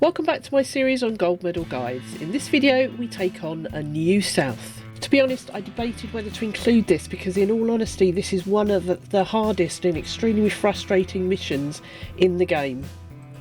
Welcome back to my series on gold medal guides. In this video we take on a new south. To be honest, I debated whether to include this because in all honesty this is one of the hardest and extremely frustrating missions in the game.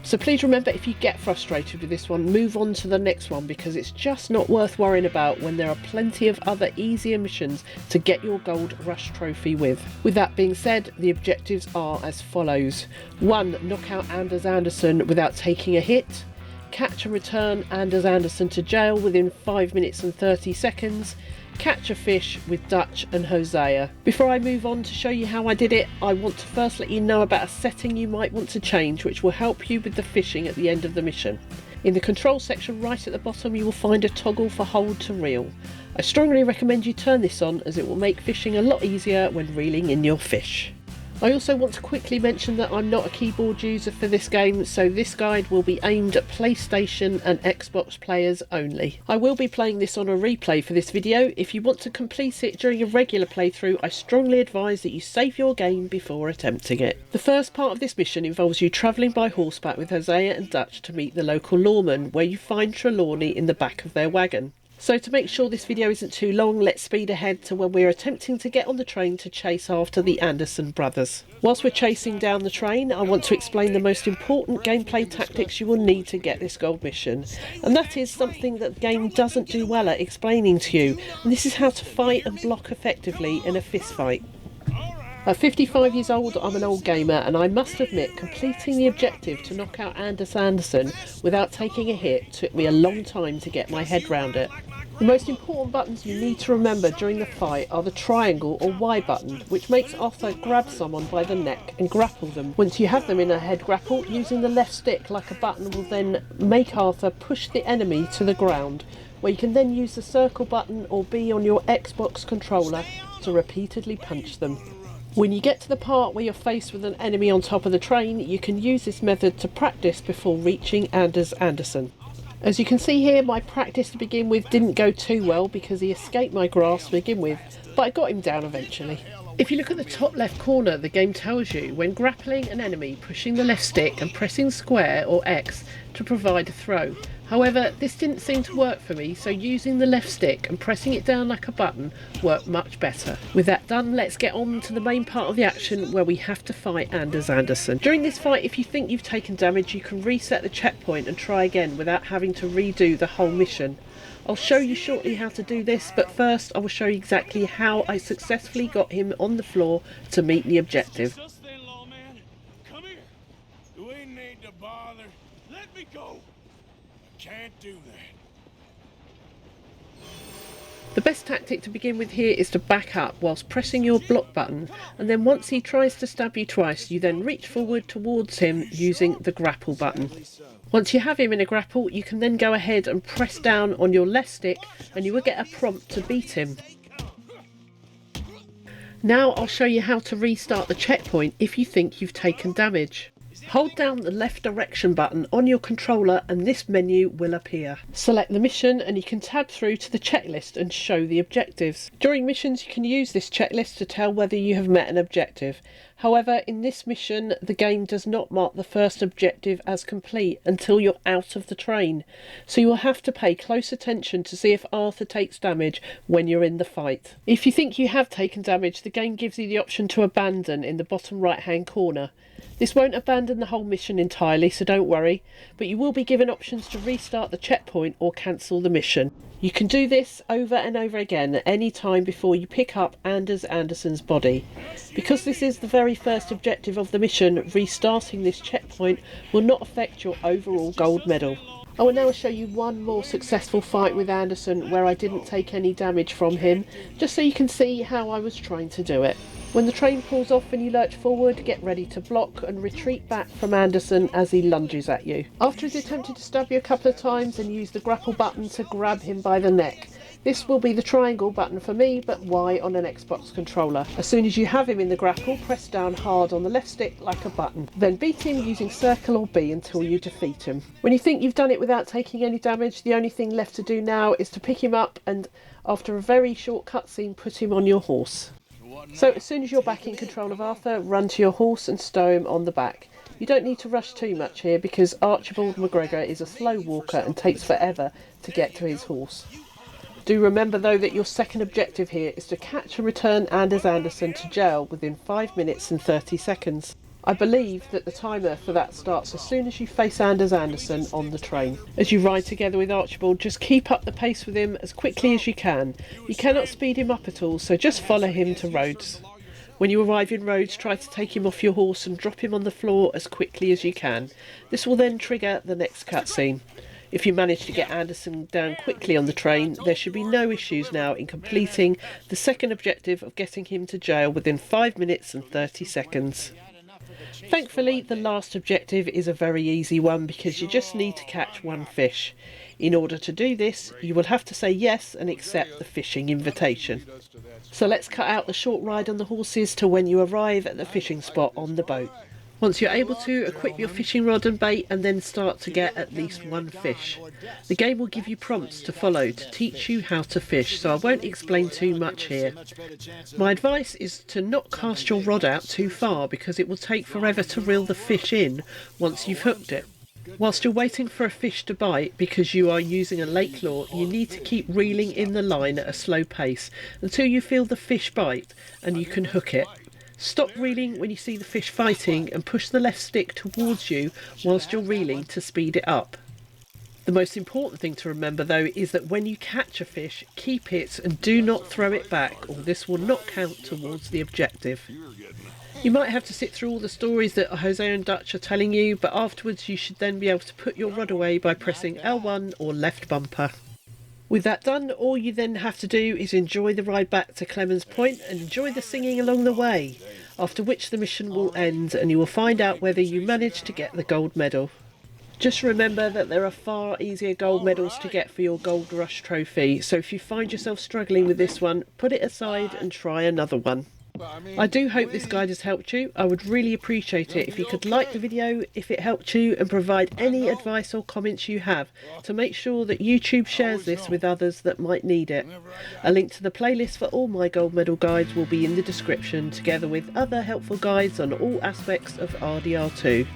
So please remember, if you get frustrated with this one, move on to the next one because it's just not worth worrying about when there are plenty of other easier missions to get your gold rush trophy with. With that being said, the objectives are as follows. 1. Knock out Anders Anderson without taking a hit. Catch and return Anders Anderson to jail within 5 minutes and 30 seconds. Catch a fish with Dutch and Hosea. Before I move on to show you how I did it, I want to first let you know about a setting you might want to change which will help you with the fishing at the end of the mission. In the control section right at the bottom you will find a toggle for hold to reel. I strongly recommend you turn this on as it will make fishing a lot easier when reeling in your fish. I also want to quickly mention that I'm not a keyboard user for this game, so this guide will be aimed at PlayStation and Xbox players only. I will be playing this on a replay for this video. If you want to complete it during a regular playthrough, I strongly advise that you save your game before attempting it. The first part of this mission involves you travelling by horseback with Hosea and Dutch to meet the local lawman, where you find Trelawney in the back of their wagon. So to make sure this video isn't too long, let's speed ahead to when we're attempting to get on the train to chase after the Anderson brothers. Whilst we're chasing down the train, I want to explain the most important gameplay tactics you will need to get this gold mission. And that is something that the game doesn't do well at explaining to you, and this is how to fight and block effectively in a fist fight. At 55 years old, I'm an old gamer, and I must admit completing the objective to knock out Anders Anderson without taking a hit took me a long time to get my head round it. The most important buttons you need to remember during the fight are the triangle or Y button, which makes Arthur grab someone by the neck and grapple them. Once you have them in a head grapple, using the left stick like a button will then make Arthur push the enemy to the ground, where you can then use the circle button or B on your Xbox controller to repeatedly punch them. When you get to the part where you're faced with an enemy on top of the train, you can use this method to practice before reaching Anders Anderson. As you can see here, my practice to begin with didn't go too well because he escaped my grasp to begin with, but I got him down eventually. If you look at the top left corner, the game tells you when grappling an enemy, pushing the left stick and pressing square or X to provide a throw. However, this didn't seem to work for me, so using the left stick and pressing it down like a button worked much better. With that done, let's get on to the main part of the action where we have to fight Anders Anderson. During this fight, if you think you've taken damage, you can reset the checkpoint and try again without having to redo the whole mission. I'll show you shortly how to do this, but first I will show you exactly how I successfully got him on the floor to meet the objective. Just then, lawman. Come here. You ain't need to bother. Let me go. I can't do that. The best tactic to begin with here is to back up whilst pressing your block button, and then once he tries to stab you twice, you then reach forward towards him using the grapple button. Once you have him in a grapple, you can then go ahead and press down on your left stick and you will get a prompt to beat him. Now I'll show you how to restart the checkpoint if you think you've taken damage. Hold down the left direction button on your controller and this menu will appear. Select the mission and you can tab through to the checklist and show the objectives. During missions you can use this checklist to tell whether you have met an objective. However, in this mission the game does not mark the first objective as complete until you're out of the train. So you will have to pay close attention to see if Arthur takes damage when you're in the fight. If you think you have taken damage, the game gives you the option to abandon in the bottom right hand corner. This won't abandon the whole mission entirely, so don't worry, but you will be given options to restart the checkpoint or cancel the mission. You can do this over and over again at any time before you pick up Anders Anderson's body. Because this is the very first objective of the mission, restarting this checkpoint will not affect your overall gold medal. I will now show you one more successful fight with Anderson where I didn't take any damage from him, just so you can see how I was trying to do it. When the train pulls off and you lurch forward, get ready to block and retreat back from Anderson as he lunges at you. After he's attempted to stab you a couple of times, and use the grapple button to grab him by the neck. This will be the triangle button for me, but Y on an Xbox controller. As soon as you have him in the grapple, press down hard on the left stick like a button. Then beat him using circle or B until you defeat him. When you think you've done it without taking any damage, the only thing left to do now is to pick him up and, after a very short cutscene, put him on your horse. So as soon as you're back in control of Arthur, run to your horse and stow him on the back. You don't need to rush too much here because Archibald McGregor is a slow walker and takes forever to get to his horse. Do remember though that your second objective here is to catch and return Anders Anderson to jail within 5 minutes and 30 seconds. I believe that the timer for that starts as soon as you face Anders Anderson on the train. As you ride together with Archibald, just keep up the pace with him as quickly as you can. You cannot speed him up at all, so just follow him to Rhodes. When you arrive in Rhodes, try to take him off your horse and drop him on the floor as quickly as you can. This will then trigger the next cutscene. If you manage to get Anderson down quickly on the train, there should be no issues now in completing the second objective of getting him to jail within 5 minutes and 30 seconds. Thankfully, the last objective is a very easy one because you just need to catch one fish. In order to do this, you will have to say yes and accept the fishing invitation. So let's cut out the short ride on the horses to when you arrive at the fishing spot on the boat. Once you're able to, equip your fishing rod and bait and then start to get at least one fish. The game will give you prompts to follow to teach you how to fish, so I won't explain too much here. My advice is to not cast your rod out too far because it will take forever to reel the fish in once you've hooked it. Whilst you're waiting for a fish to bite, because you are using a lake lure, you need to keep reeling in the line at a slow pace until you feel the fish bite and you can hook it. Stop reeling when you see the fish fighting and push the left stick towards you whilst you're reeling to speed it up. The most important thing to remember though is that when you catch a fish, keep it and do not throw it back or this will not count towards the objective. You might have to sit through all the stories that Jose and Dutch are telling you, but afterwards you should then be able to put your rod away by pressing L1 or left bumper. With that done, all you then have to do is enjoy the ride back to Clemens Point and enjoy the singing along the way, after which the mission will end and you will find out whether you managed to get the gold medal. Just remember that there are far easier gold medals to get for your Gold Rush trophy, so if you find yourself struggling with this one, put it aside and try another one. I do hope this guide has helped you. I would really appreciate it if you could like the video if it helped you and provide any advice or comments you have to make sure that YouTube shares this with others that might need it. A link to the playlist for all my gold medal guides will be in the description, together with other helpful guides on all aspects of RDR2.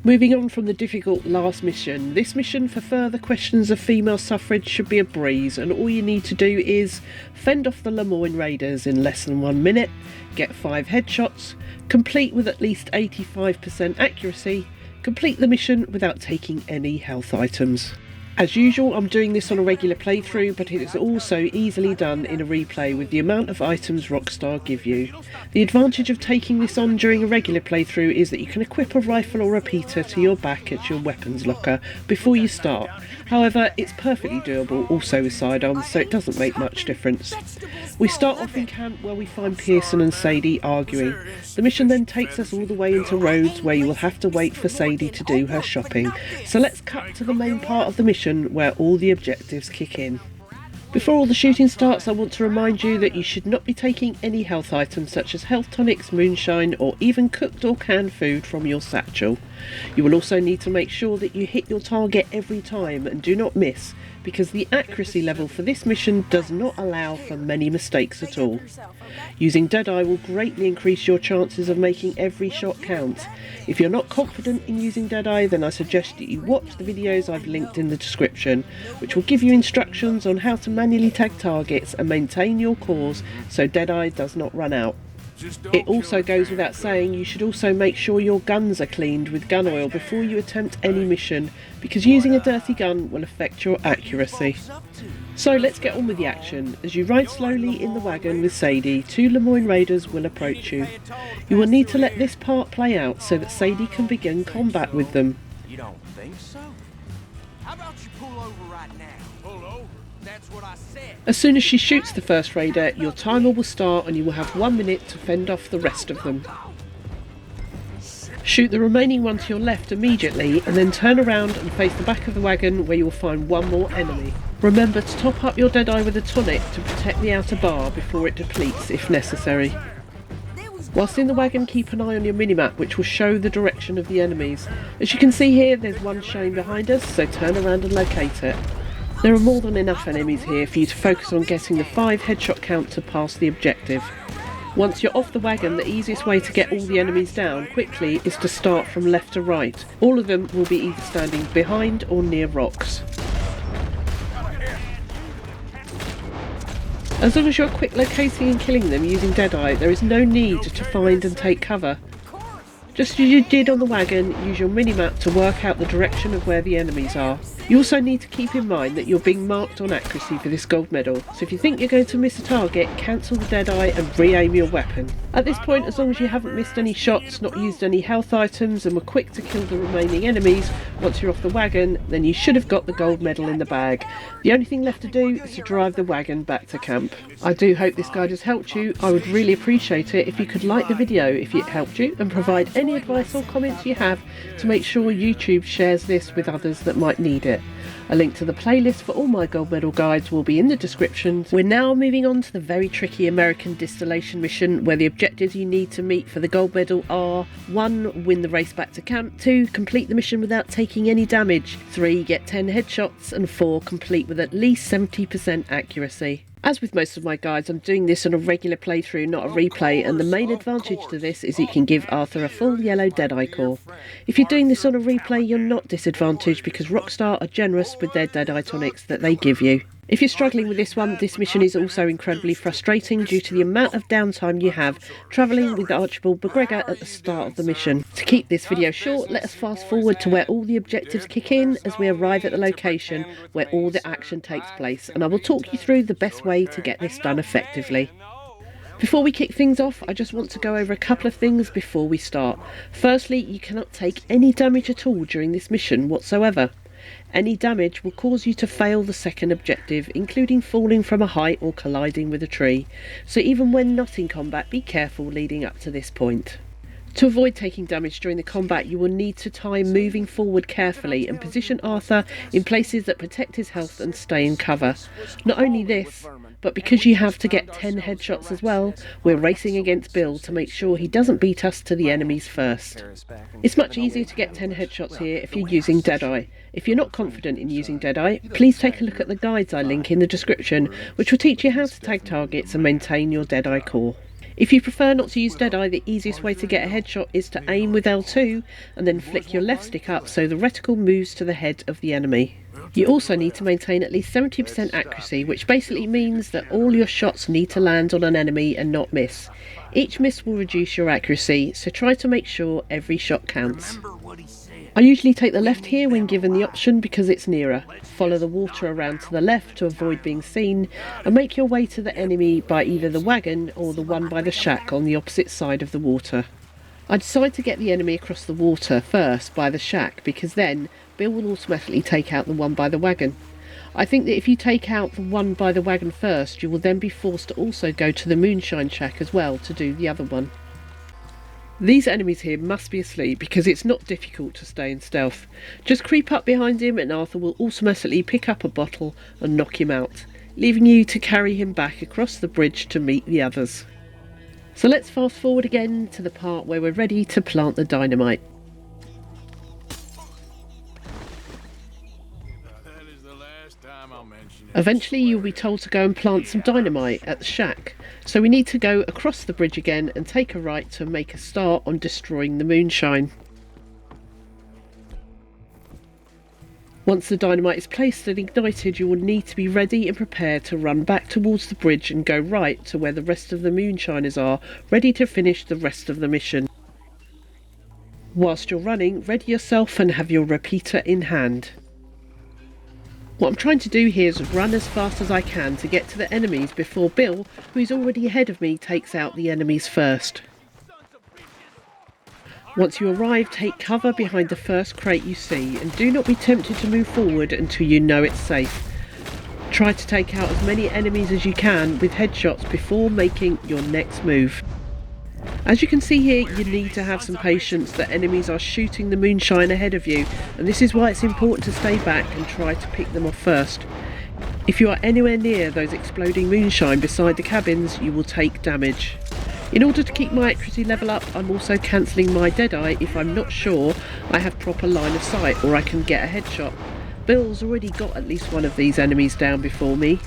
Moving on from the difficult last mission, this mission for further questions of female suffrage should be a breeze, and all you need to do is fend off the Lemoyne Raiders in less than 1 minute, get 5 headshots, complete with at least 85% accuracy, complete the mission without taking any health items. As usual, I'm doing this on a regular playthrough, but it is also easily done in a replay with the amount of items Rockstar give you. The advantage of taking this on during a regular playthrough is that you can equip a rifle or repeater to your back at your weapons locker before you start. However, it's perfectly doable also with side-ons, so it doesn't make much difference. We start off in camp where we find Pearson and Sadie arguing. The mission then takes us all the way into Rhodes, where you will have to wait for Sadie to do her shopping. So let's cut to the main part of the mission where all the objectives kick in. Before all the shooting starts, I want to remind you that you should not be taking any health items such as health tonics, moonshine, or even cooked or canned food from your satchel. You will also need to make sure that you hit your target every time and do not miss, because the accuracy level for this mission does not allow for many mistakes at all. Using Deadeye will greatly increase your chances of making every shot count. If you're not confident in using Deadeye, then I suggest that you watch the videos I've linked in the description, which will give you instructions on how to manually tag targets and maintain your cores so Deadeye does not run out. It also goes without saying you should also make sure your guns are cleaned with gun oil before you attempt any mission, because using a dirty gun will affect your accuracy. So let's get on with the action. As you ride slowly in the wagon with Sadie, 2 Lemoyne Raiders will approach you. You will need to let this part play out so that Sadie can begin combat with them. You don't think so? How about you pull over right now? Pull over? That's what I said. As soon as she shoots the first raider, your timer will start and you will have 1 minute to fend off the rest of them. Shoot the remaining one to your left immediately and then turn around and face the back of the wagon where you will find one more enemy. Remember to top up your Deadeye with a tonic to protect the outer bar before it depletes if necessary. Whilst in the wagon, keep an eye on your minimap, which will show the direction of the enemies. As you can see here, there's one showing behind us, so turn around and locate it. There are more than enough enemies here for you to focus on getting the 5 headshot count to pass the objective. Once you're off the wagon, the easiest way to get all the enemies down quickly is to start from left to right. All of them will be either standing behind or near rocks. As long as you're quick locating and killing them using Deadeye, there is no need to find and take cover. Just as you did on the wagon, use your mini-map to work out the direction of where the enemies are. You also need to keep in mind that you're being marked on accuracy for this gold medal, so if you think you're going to miss a target, cancel the Deadeye and re-aim your weapon. At this point, as long as you haven't missed any shots, not used any health items and were quick to kill the remaining enemies once you're off the wagon, then you should have got the gold medal in the bag. The only thing left to do is to drive the wagon back to camp. I do hope this guide has helped you. I would really appreciate it if you could like the video if it helped you and provide any advice or comments you have to make sure YouTube shares this with others that might need it. A link to the playlist for all my gold medal guides will be in the description. We're now moving on to the very tricky American Distillation mission, where the objectives you need to meet for the gold medal are: 1. Win the race back to camp, 2. Complete the mission without taking any damage, 3. Get 10 headshots, and 4. Complete with at least 70% accuracy. As with most of my guides, I'm doing this on a regular playthrough, not a replay, and the main advantage to this is it can give Arthur a full yellow Deadeye core. If you're doing this on a replay, you're not disadvantaged because Rockstar are generous with their Deadeye tonics that they give you. If you're struggling with this one, this mission is also incredibly frustrating due to the amount of downtime you have travelling with Archibald McGregor at the start of the mission. To keep this video short, let us fast forward to where all the objectives kick in as we arrive at the location where all the action takes place, and I will talk you through the best way to get this done effectively. Before we kick things off, I just want to go over a couple of things before we start. Firstly, you cannot take any damage at all during this mission whatsoever. Any damage will cause you to fail the second objective, including falling from a height or colliding with a tree. So even when not in combat, be careful leading up to this point. To avoid taking damage during the combat, you will need to time moving forward carefully and position Arthur in places that protect his health and stay in cover. Not only this, but because you have to get 10 headshots as well, we're racing against Bill to make sure he doesn't beat us to the enemies first. It's much easier to get 10 headshots here if you're using Deadeye. If you're not confident in using Deadeye, please take a look at the guides I link in the description, which will teach you how to tag targets and maintain your Deadeye core. If you prefer not to use Deadeye, the easiest way to get a headshot is to aim with L2 and then flick your left stick up so the reticle moves to the head of the enemy. You also need to maintain at least 70% accuracy, which basically means that all your shots need to land on an enemy and not miss. Each miss will reduce your accuracy, so try to make sure every shot counts. I usually take the left here when given the option because it's nearer. Follow the water around to the left to avoid being seen, and make your way to the enemy by either the wagon or the one by the shack on the opposite side of the water. I decide to get the enemy across the water first by the shack because then Bill will automatically take out the one by the wagon. I think that if you take out the one by the wagon first, you will then be forced to also go to the moonshine shack as well to do the other one. These enemies here must be asleep because it's not difficult to stay in stealth. Just creep up behind him and Arthur will automatically pick up a bottle and knock him out, leaving you to carry him back across the bridge to meet the others. So let's fast forward again to the part where we're ready to plant the dynamite. Eventually you'll be told to go and plant some dynamite at the shack, so we need to go across the bridge again and take a right to make a start on destroying the moonshine. Once the dynamite is placed and ignited, you will need to be ready and prepared to run back towards the bridge and go right to where the rest of the moonshiners are, ready to finish the rest of the mission. Whilst you're running, ready yourself and have your repeater in hand. What I'm trying to do here is run as fast as I can to get to the enemies before Bill, who is already ahead of me, takes out the enemies first. Once you arrive, take cover behind the first crate you see and do not be tempted to move forward until you know it's safe. Try to take out as many enemies as you can with headshots before making your next move. As you can see here, you need to have some patience. The enemies are shooting the moonshine ahead of you, and this is why it's important to stay back and try to pick them off first. If you are anywhere near those exploding moonshine beside the cabins, you will take damage. In order to keep my accuracy level up, I'm also cancelling my Deadeye if I'm not sure I have proper line of sight or I can get a headshot. Bill's already got at least one of these enemies down before me.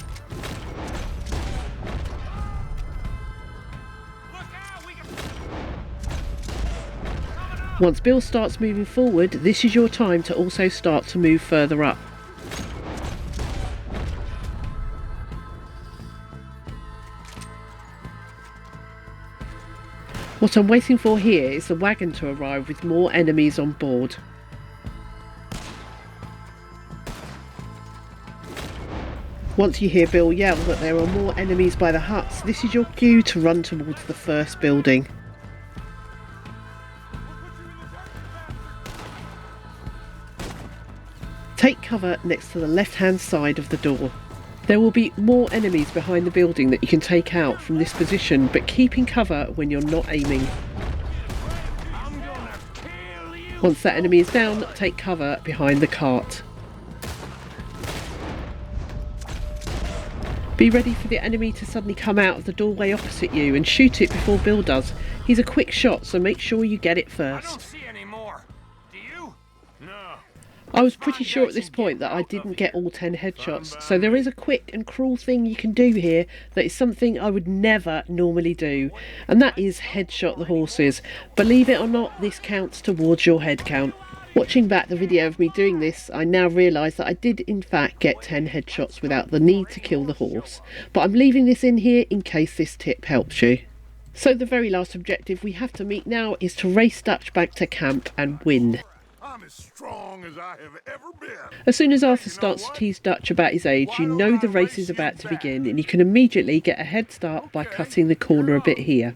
Once Bill starts moving forward, this is your time to also start to move further up. What I'm waiting for here is the wagon to arrive with more enemies on board. Once you hear Bill yell that there are more enemies by the huts, this is your cue to run towards the first building. Take cover next to the left-hand side of the door. There will be more enemies behind the building that you can take out from this position, but keep in cover when you're not aiming. Once that enemy is down, take cover behind the cart. Be ready for the enemy to suddenly come out of the doorway opposite you and shoot it before Bill does. He's a quick shot, so make sure you get it first. I don't see any more. Do you? No. I was pretty sure at this point that I didn't get all 10 headshots, so there is a quick and cruel thing you can do here that is something I would never normally do, and that is headshot the horses. Believe it or not, this counts towards your head count. Watching back the video of me doing this, I now realise that I did in fact get 10 headshots without the need to kill the horse, but I'm leaving this in here in case this tip helps you. So the very last objective we have to meet now is to race Dutch back to camp and win. I'm as strong as I have ever been. As soon as Arthur starts to tease Dutch about his age, you know the race is about to begin, and you can immediately get a head start by cutting the corner a bit here.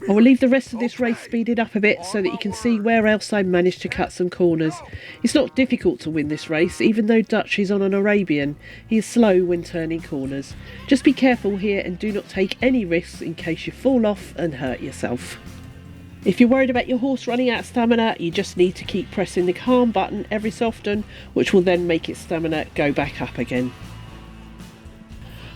I will leave the rest of this race speeded up a bit so that you can see where else I managed to cut some corners. It's not difficult to win this race, even though Dutch is on an Arabian. He is slow when turning corners. Just be careful here and do not take any risks in case you fall off and hurt yourself. If you're worried about your horse running out of stamina, you just need to keep pressing the calm button every so often, which will then make its stamina go back up again.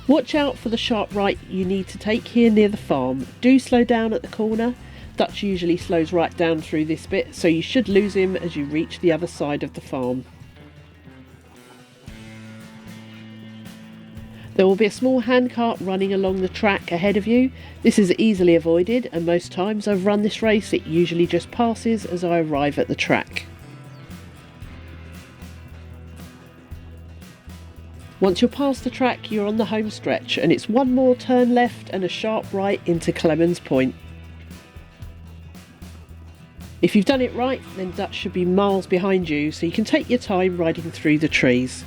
Watch out for the sharp right you need to take here near the farm. Do slow down at the corner. Dutch usually slows right down through this bit, so you should lose him as you reach the other side of the farm. There will be a small handcart running along the track ahead of you. This is easily avoided, and most times I've run this race it usually just passes as I arrive at the track. Once you're past the track, you're on the home stretch, and it's one more turn left and a sharp right into Clemens Point. If you've done it right, then Dutch should be miles behind you, so you can take your time riding through the trees.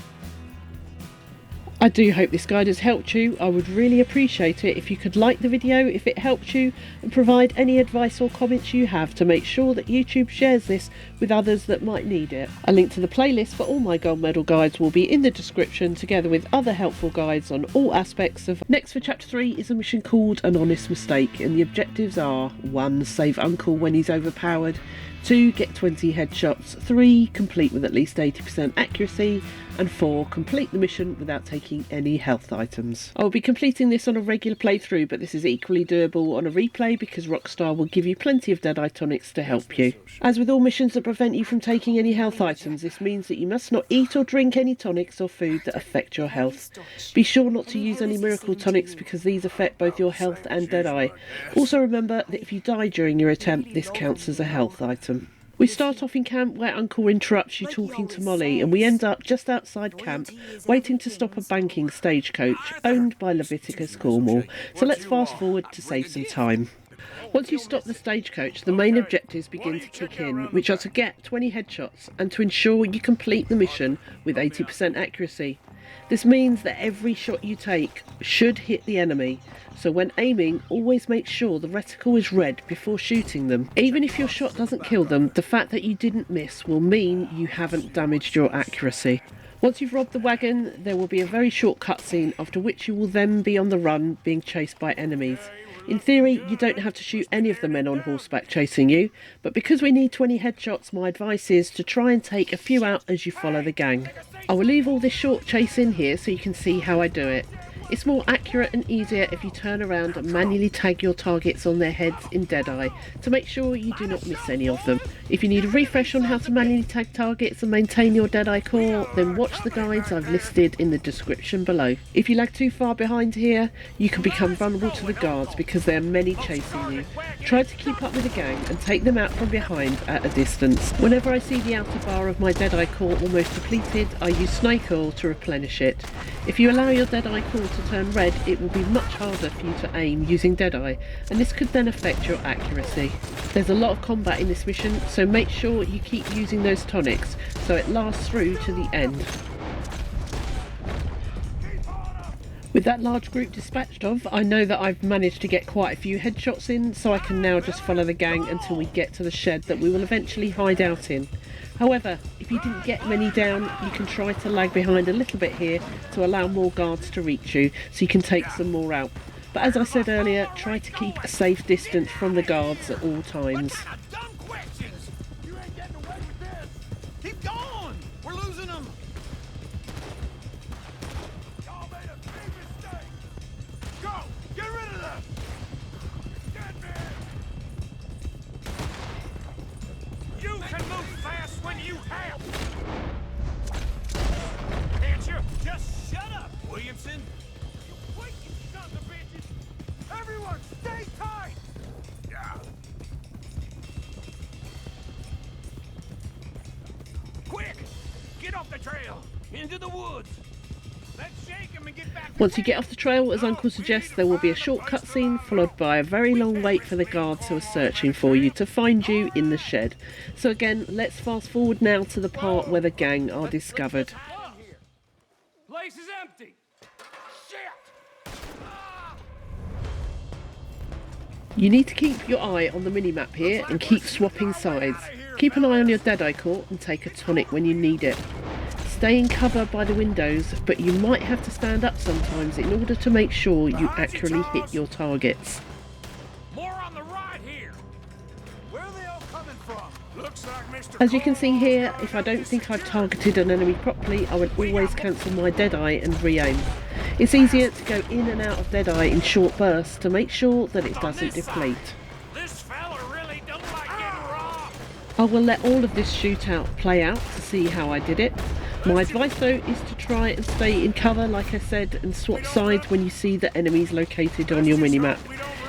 I do hope this guide has helped you. I would really appreciate it if you could like the video if it helped you, and provide any advice or comments you have to make sure that YouTube shares this with others that might need it. A link to the playlist for all my gold medal guides will be in the description, together with other helpful guides on all aspects of. Next for chapter 3 is a mission called An Honest Mistake, and the objectives are 1. Save Uncle when he's overpowered, 2. Get 20 headshots, 3. Complete with at least 80% accuracy, and 4. Complete the mission without taking any health items. I will be completing this on a regular playthrough, but this is equally doable on a replay because Rockstar will give you plenty of Deadeye tonics to help you. As with all missions that prevent you from taking any health items, this means that you must not eat or drink any tonics or food that affect your health. Be sure not to use any miracle tonics because these affect both your health and Deadeye. Also remember that if you die during your attempt, this counts as a health item. We start off in camp where Uncle interrupts you talking to Molly, and we end up just outside camp waiting to stop a banking stagecoach owned by Leviticus Cornwall. So let's fast forward to save some time. Once you stop the stagecoach, the main objectives begin to kick in, which are to get 20 headshots and to ensure you complete the mission with 80% accuracy. This means that every shot you take should hit the enemy, so when aiming, always make sure the reticle is red before shooting them. Even if your shot doesn't kill them, the fact that you didn't miss will mean you haven't damaged your accuracy. Once you've robbed the wagon, there will be a very short cutscene, after which you will then be on the run being chased by enemies. In theory, you don't have to shoot any of the men on horseback chasing you, but because we need 20 headshots, my advice is to try and take a few out as you follow the gang. I will leave all this short chase in here so you can see how I do it. It's more accurate and easier if you turn around and manually tag your targets on their heads in Deadeye to make sure you do not miss any of them. If you need a refresh on how to manually tag targets and maintain your Deadeye core, then watch the guides I've listed in the description below. If you lag too far behind here, you can become vulnerable to the guards because there are many chasing you. Try to keep up with the gang and take them out from behind at a distance. Whenever I see the outer bar of my Deadeye core almost depleted, I use snake oil to replenish it. If you allow your Deadeye core to turn red, it will be much harder for you to aim using Deadeye, and this could then affect your accuracy. There's a lot of combat in this mission, so make sure you keep using those tonics so it lasts through to the end. With that large group dispatched of, I know that I've managed to get quite a few headshots in, so I can now just follow the gang until we get to the shed that we will eventually hide out in. However, if you didn't get many down, you can try to lag behind a little bit here to allow more guards to reach you, so you can take some more out. But as I said earlier, try to keep a safe distance from the guards at all times. You ain't getting away with this. Keep going. We're losing them. Y'all made a big mistake. Go. Get rid of them. Dead man. You can move fast when you have. Can't you? Just shut up, Williamson. You wicked sons of bitches. Everyone, stay tight. Yeah. Quick! Get off the trail! Into the woods! Let's shake him and get back to Once you get off the trail, as Uncle suggests, there will be a short cutscene followed by a very long wait for the guards who are searching for you to find you in the shed. So again, let's fast forward now to the part where the gang are discovered. Place is empty! Shit! You need to keep your eye on the minimap here and keep swapping sides. Keep an eye on your Deadeye core and take a tonic when you need it. Stay in cover by the windows, but you might have to stand up sometimes in order to make sure you accurately hit your targets. More on the right here! Where are they all coming from? Looks like Mr. As you can see here, if I don't think I've targeted an enemy properly, I will always cancel my Deadeye and re-aim. It's easier to go in and out of Deadeye in short bursts to make sure that it doesn't deplete. This fella really don't like getting raw! I will let all of this shootout play out to see how I did it. My advice though is to try and stay in cover like I said and swap sides when you see the enemies located on your minimap.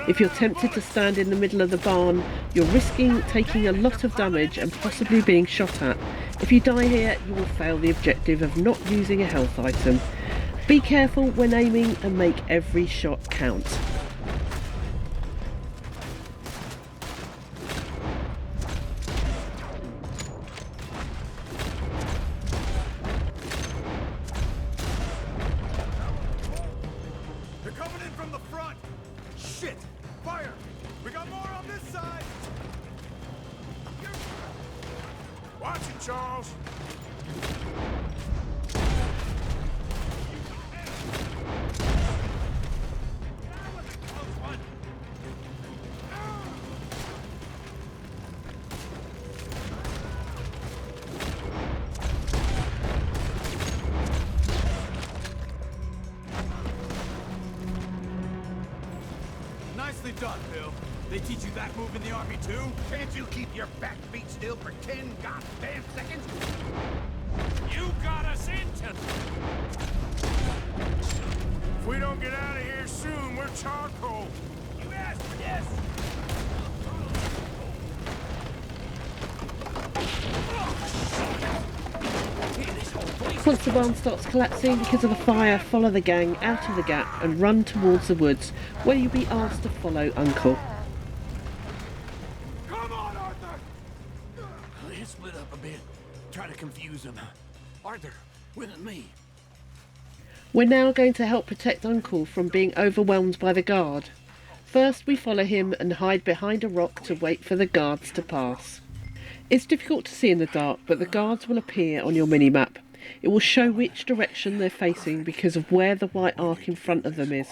If you're tempted to stand in the middle of the barn, you're risking taking a lot of damage and possibly being shot at. If you die here, you will fail the objective of not using a health item. Be careful when aiming and make every shot count. They're coming in from the front! Shit! Fire! We got more on this side! Watch it, Charles! Nicely done, Bill. They teach you that move in the Army too? Can't you keep your back feet still for 10 goddamn seconds? You got us into... If we don't get out of here soon, we're charcoal. You asked for this! Once the barn starts collapsing because of the fire, follow the gang out of the gap and run towards the woods, where you'll be asked to follow Uncle. Come on, Arthur! Let's split up a bit. Try to confuse them. Arthur, with me. We're now going to help protect Uncle from being overwhelmed by the guard. First we follow him and hide behind a rock to wait for the guards to pass. It's difficult to see in the dark, but the guards will appear on your minimap. It will show which direction they're facing because of where the white arc in front of them is.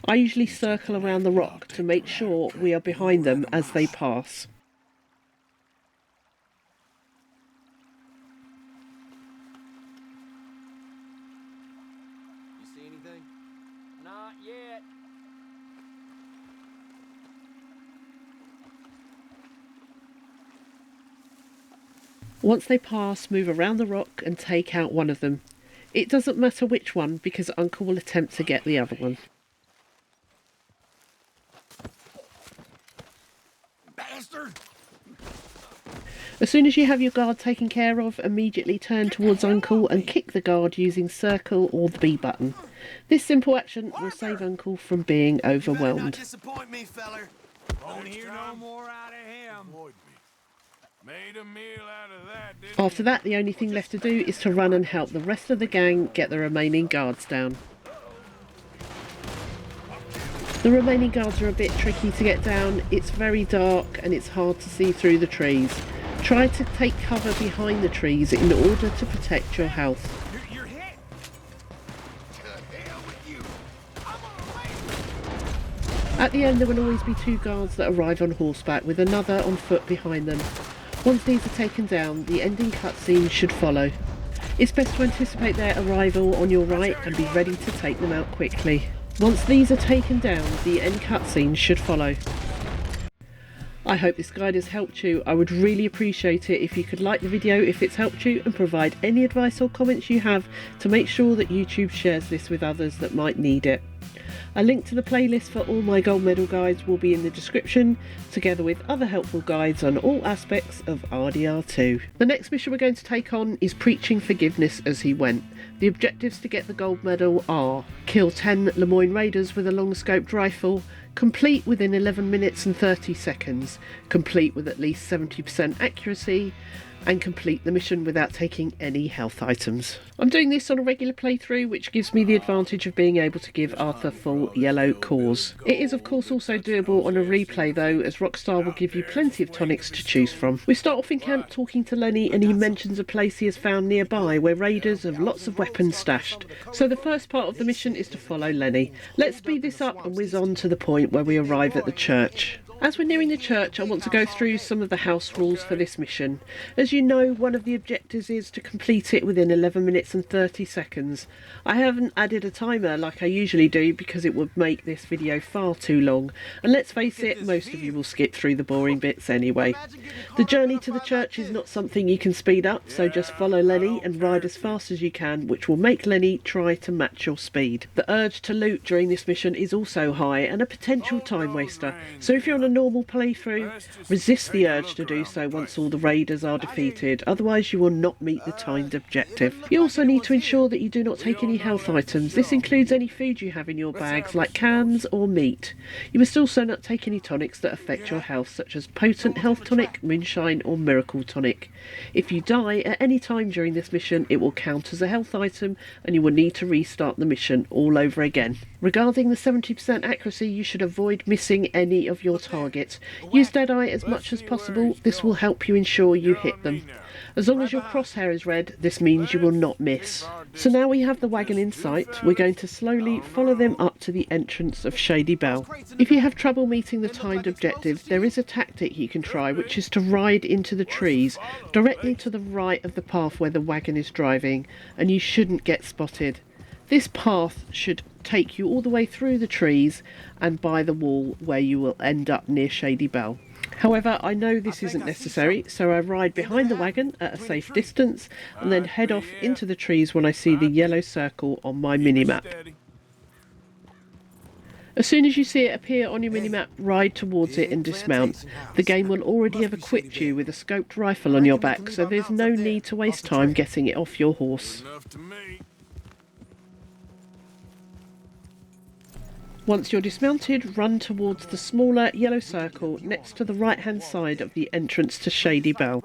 I usually circle around the rock to make sure we are behind them as they pass. You see anything? Not yet. Once they pass, move around the rock and take out one of them. It doesn't matter which one because Uncle will attempt to get the other one. Bastard! As soon as you have your guard taken care of, immediately turn towards Uncle and kick the guard using circle or the B button. This simple action will save Uncle from being overwhelmed. Disappoint me, feller. Won't hear no more out of him. Made a meal out of that, didn't After that, the only thing left to do is to run and help the rest of the gang get the remaining guards down. The remaining guards are a bit tricky to get down. It's very dark and it's hard to see through the trees. Try to take cover behind the trees in order to protect your health. You're hit. To hell with you. I'm on. At the end there will always be 2 guards that arrive on horseback with another on foot behind them. Once these are taken down, the ending cutscene should follow. It's best to anticipate their arrival on your right and be ready to take them out quickly. Once these are taken down, the end cutscene should follow. I hope this guide has helped you. I would really appreciate it if you could like the video if it's helped you and provide any advice or comments you have to make sure that YouTube shares this with others that might need it. A link to the playlist for all my gold medal guides will be in the description, together with other helpful guides on all aspects of RDR2. The next mission we're going to take on is preaching forgiveness as he went. The objectives to get the gold medal are: kill 10 Lemoyne Raiders with a long-scoped rifle, complete within 11 minutes and 30 seconds, complete with at least 70% accuracy, and complete the mission without taking any health items. I'm doing this on a regular playthrough, which gives me the advantage of being able to give Arthur full yellow cores. It is of course also doable on a replay though, as Rockstar will give you plenty of tonics to choose from. We start off in camp talking to Lenny, and he mentions a place he has found nearby where raiders have lots of weapons stashed. So the first part of the mission is to follow Lenny. Let's speed this up and whiz on to the point where we arrive at the church. As we're nearing the church, I want to go through some of the house rules for this mission. As you know, one of the objectives is to complete it within 11 minutes and 30 seconds. I haven't added a timer like I usually do because it would make this video far too long. And let's face it, most of you will skip through the boring bits anyway. The journey to the church is not something you can speed up, so just follow Lenny and ride as fast as you can, which will make Lenny try to match your speed. The urge to loot during this mission is also high and a potential time waster, so if you're on a normal playthrough, resist the urge to do so once all the raiders are defeated, otherwise you will not meet the timed objective. You also need to ensure that you do not take any health items. This includes any food you have in your bags, like cans or meat. You must also not take any tonics that affect your health, such as potent health tonic, moonshine or miracle tonic. If you die at any time during this mission, it will count as a health item and you will need to restart the mission all over again. Regarding the 70% accuracy, you should avoid missing any of your targets. Use Deadeye as much as possible. This will help you ensure you hit them. As long as your crosshair is red, this means you will not miss. So now we have the wagon in sight, we're going to slowly follow them up to the entrance of Shady Bell. If you have trouble meeting the timed objective, there is a tactic you can try, which is to ride into the trees directly to the right of the path where the wagon is driving, and you shouldn't get spotted. This path should take you all the way through the trees and by the wall, where you will end up near Shady Bell. However, I know this isn't necessary, so I ride behind the wagon at a safe distance and then head off into the trees when I see the yellow circle on my minimap. As soon as you see it appear on your minimap, ride towards it and dismount. The game will already have equipped you with a scoped rifle on your back, so there's no need to waste time getting it off your horse. Once you're dismounted, run towards the smaller yellow circle next to the right hand side of the entrance to Shady Bell.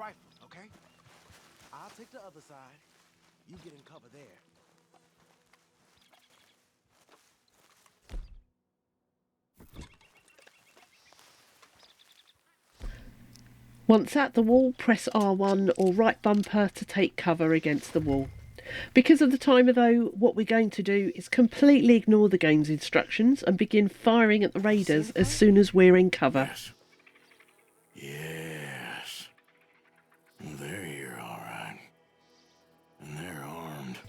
Okay? I'll take the other side. You get in cover there. Once at the wall, press R1 or right bumper to take cover against the wall. Because of the timer though, what we're going to do is completely ignore the game's instructions and begin firing at the raiders as soon as we're in cover. Yes. They're here, all right. And they're armed.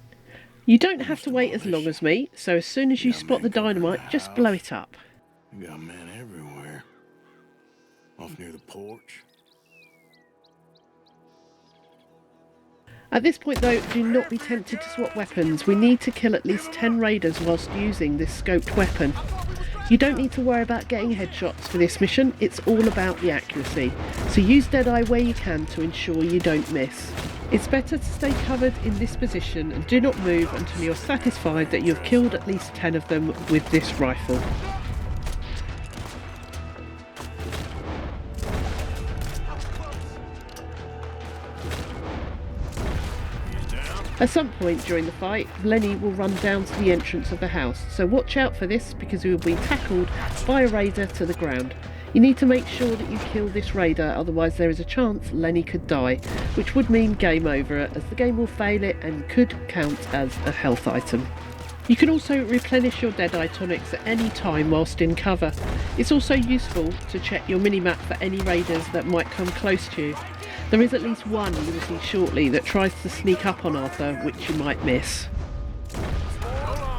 You don't have to wait as long as me, so as soon as you spot the dynamite, just blow it up. We got men everywhere. Off near the porch. At this point though, do not be tempted to swap weapons. We need to kill at least 10 raiders whilst using this scoped weapon. You don't need to worry about getting headshots for this mission, it's all about the accuracy. So use Deadeye where you can to ensure you don't miss. It's better to stay covered in this position and do not move until you're satisfied that you've killed at least 10 of them with this rifle. At some point during the fight, Lenny will run down to the entrance of the house, so watch out for this because he will be tackled by a raider to the ground. You need to make sure that you kill this raider, otherwise there is a chance Lenny could die, which would mean game over as the game will fail it and could count as a health item. You can also replenish your Deadeye tonics at any time whilst in cover. It's also useful to check your minimap for any raiders that might come close to you. There is at least one you will see shortly that tries to sneak up on Arthur, which you might miss.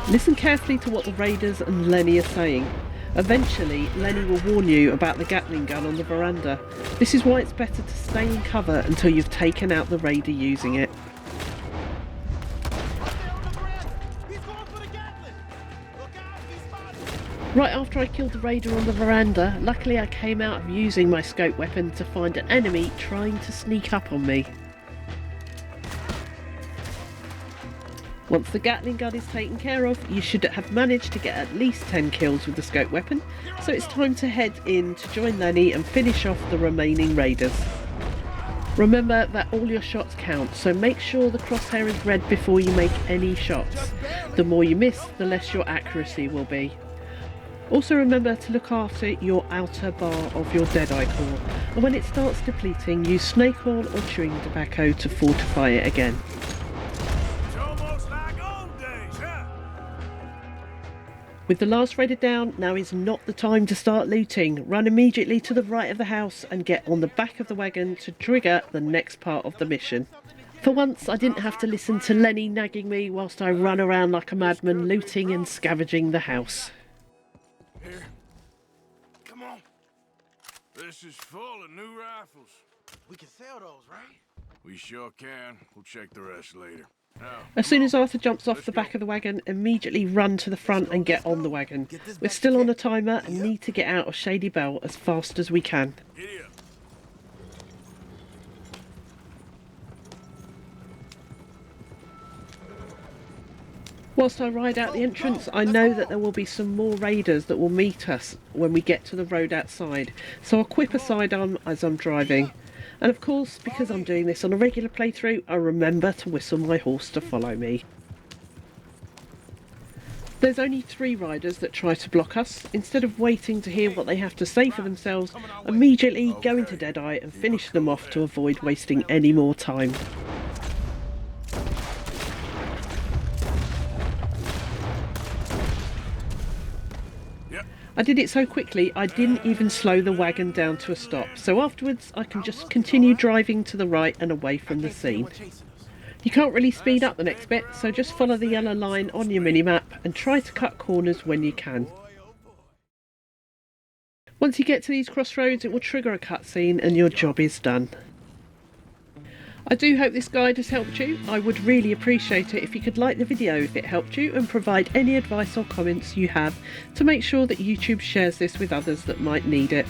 Listen carefully to what the raiders and Lenny are saying. Eventually, Lenny will warn you about the Gatling gun on the veranda. This is why it's better to stay in cover until you've taken out the raider using it. Right after I killed the raider on the veranda, luckily I came out of using my scope weapon to find an enemy trying to sneak up on me. Once the Gatling gun is taken care of, you should have managed to get at least 10 kills with the scope weapon, so it's time to head in to join Lenny and finish off the remaining raiders. Remember that all your shots count, so make sure the crosshair is red before you make any shots. The more you miss, the less your accuracy will be. Also remember to look after your outer bar of your Deadeye core, and when it starts depleting, use snake oil or chewing tobacco to fortify it again. It's almost like old days, huh? With the last raider down, now is not the time to start looting. Run immediately to the right of the house and get on the back of the wagon to trigger the next part of the mission. For once, I didn't have to listen to Lenny nagging me whilst I run around like a madman looting and scavenging the house. Here. Come on. This is full of new rifles. We can sell those, right? We sure can. We'll check the rest later. Now, As soon as Arthur jumps off the back of the wagon, immediately run to the front and get on the wagon. We're still on a timer and need to get out of Shady Belle as fast as we can. giddy up. Whilst I ride out the entrance, I know that there will be some more raiders that will meet us when we get to the road outside, so I'll equip a sidearm as I'm driving. And of course, because I'm doing this on a regular playthrough, I remember to whistle my horse to follow me. There's only 3 riders that try to block us. Instead of waiting to hear what they have to say for themselves, immediately go into Deadeye and finish them off to avoid wasting any more time. I did it so quickly I didn't even slow the wagon down to a stop, so afterwards I can just continue driving to the right and away from the scene. You can't really speed up the next bit, so just follow the yellow line on your minimap and try to cut corners when you can. Once you get to these crossroads, it will trigger a cutscene and your job is done. I do hope this guide has helped you. I would really appreciate it if you could like the video if it helped you and provide any advice or comments you have to make sure that YouTube shares this with others that might need it.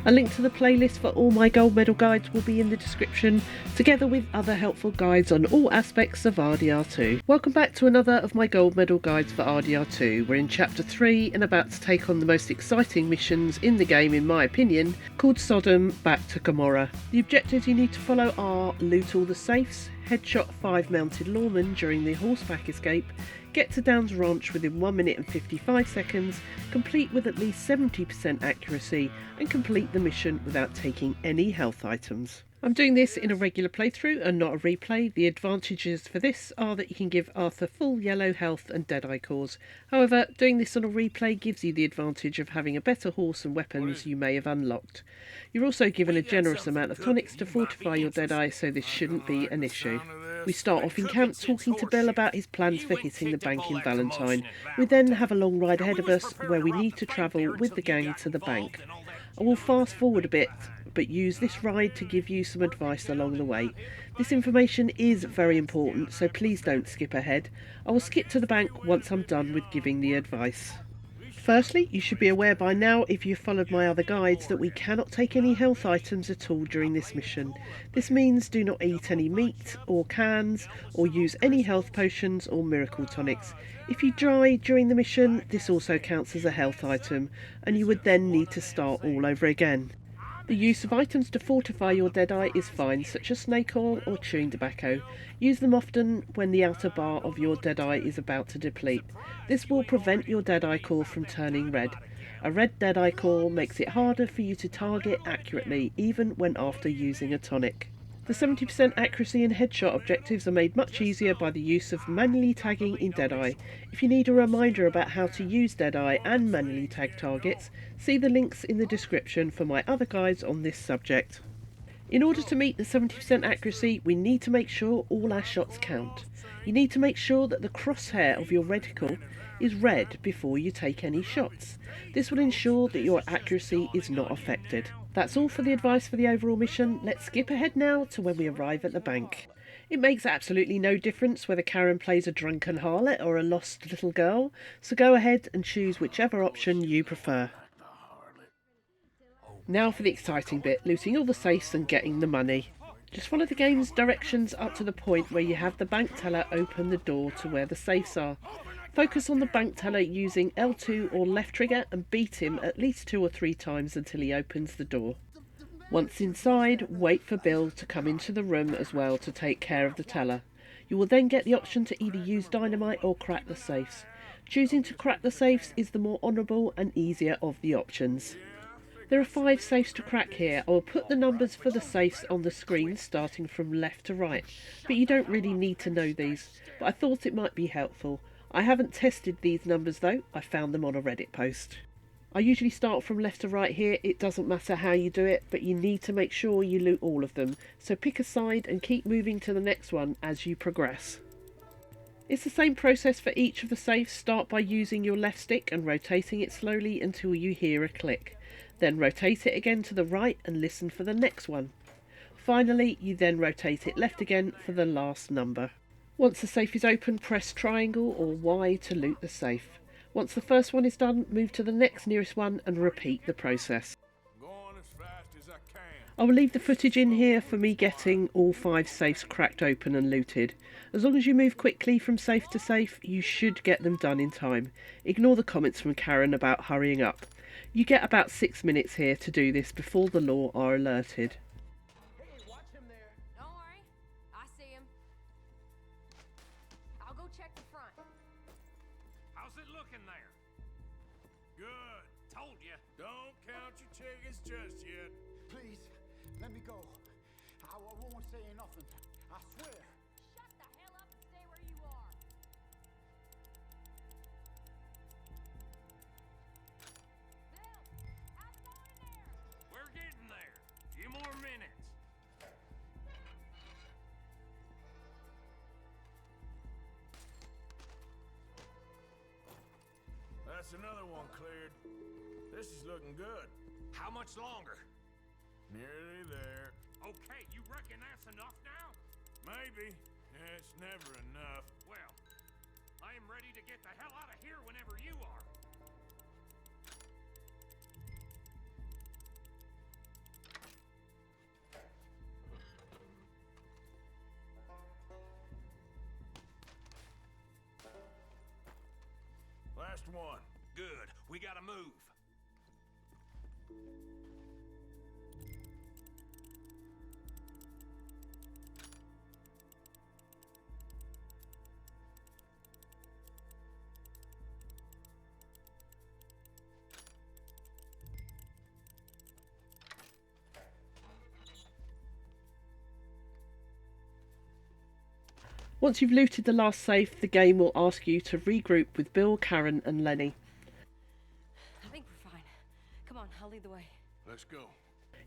A link to the playlist for all my gold medal guides will be in the description, together with other helpful guides on all aspects of RDR2. Welcome back to another of my gold medal guides for RDR2. We're in chapter 3 and about to take on the most exciting missions in the game in my opinion, called Sodom back to Gomorrah. The objectives you need to follow are loot all the safes, headshot 5 mounted lawmen during the horseback escape, get to Down's Ranch within 1 minute and 55 seconds, complete with at least 70% accuracy, and complete the mission without taking any health items. I'm doing this in a regular playthrough and not a replay. The advantages for this are that you can give Arthur full yellow health and Deadeye cores. However, doing this on a replay gives you the advantage of having a better horse and weapons you may have unlocked. You're also given a generous amount of tonics to fortify your Deadeye, so this shouldn't be an issue. We start off in camp talking to Bill about his plans for hitting the bank in Valentine. We then have a long ride ahead of us where we need to travel with the gang to the bank. I will fast forward a bit but use this ride to give you some advice along the way. This information is very important, so please don't skip ahead. I will skip to the bank once I'm done with giving the advice. Firstly, you should be aware by now, if you've followed my other guides, that we cannot take any health items at all during this mission. This means do not eat any meat or cans, or use any health potions or miracle tonics. If you die during the mission, this also counts as a health item, and you would then need to start all over again. The use of items to fortify your Deadeye is fine, such as snake oil or chewing tobacco. Use them often when the outer bar of your Deadeye is about to deplete. This will prevent your Deadeye core from turning red. A red Deadeye core makes it harder for you to target accurately, even when after using a tonic. The 70% accuracy and headshot objectives are made much easier by the use of manually tagging in Deadeye. If you need a reminder about how to use Deadeye and manually tag targets, see the links in the description for my other guides on this subject. In order to meet the 70% accuracy, we need to make sure all our shots count. You need to make sure that the crosshair of your reticle is red before you take any shots. This will ensure that your accuracy is not affected. That's all for the advice for the overall mission. Let's skip ahead now to when we arrive at the bank. It makes absolutely no difference whether Karen plays a drunken harlot or a lost little girl, so go ahead and choose whichever option you prefer. Now for the exciting bit, looting all the safes and getting the money. Just follow the game's directions up to the point where you have the bank teller open the door to where the safes are. Focus on the bank teller using L2 or left trigger and beat him at least 2 or 3 times until he opens the door. Once inside, wait for Bill to come into the room as well to take care of the teller. You will then get the option to either use dynamite or crack the safes. Choosing to crack the safes is the more honourable and easier of the options. There are 5 safes to crack here. I will put the numbers for the safes on the screen starting from left to right, but you don't really need to know these, but I thought it might be helpful. I haven't tested these numbers though, I found them on a Reddit post. I usually start from left to right here. It doesn't matter how you do it, but you need to make sure you loot all of them, so pick a side and keep moving to the next one as you progress. It's the same process for each of the safes. Start by using your left stick and rotating it slowly until you hear a click. Then rotate it again to the right and listen for the next one. Finally, you then rotate it left again for the last number. Once the safe is open, press triangle or Y to loot the safe. Once the first one is done, move to the next nearest one and repeat the process. I will leave the footage in here for me getting all 5 safes cracked open and looted. As long as you move quickly from safe to safe, you should get them done in time. Ignore the comments from Karen about hurrying up. You get about 6 minutes here to do this before the law are alerted. Hey, watch him there. Don't worry. I see him. I'll go check the front. How's it looking there? Good. Told you. Don't count your chickens just yet. Please, let me go. I won't say nothing. I swear. Shut the hell up and stay where you are. Bill, how's it going in there? We're getting there. Few more minutes. That's another one cleared. This is looking good. How much longer? Nearly there. Okay, you reckon that's enough now? Maybe. It's never enough. Well, I am ready to get the hell out of here whenever you are. Last one. Good. We gotta move. Once you've looted the last safe, the game will ask you to regroup with Bill, Karen and Lenny. I think we're fine. Come on, I'll lead the way. Let's go.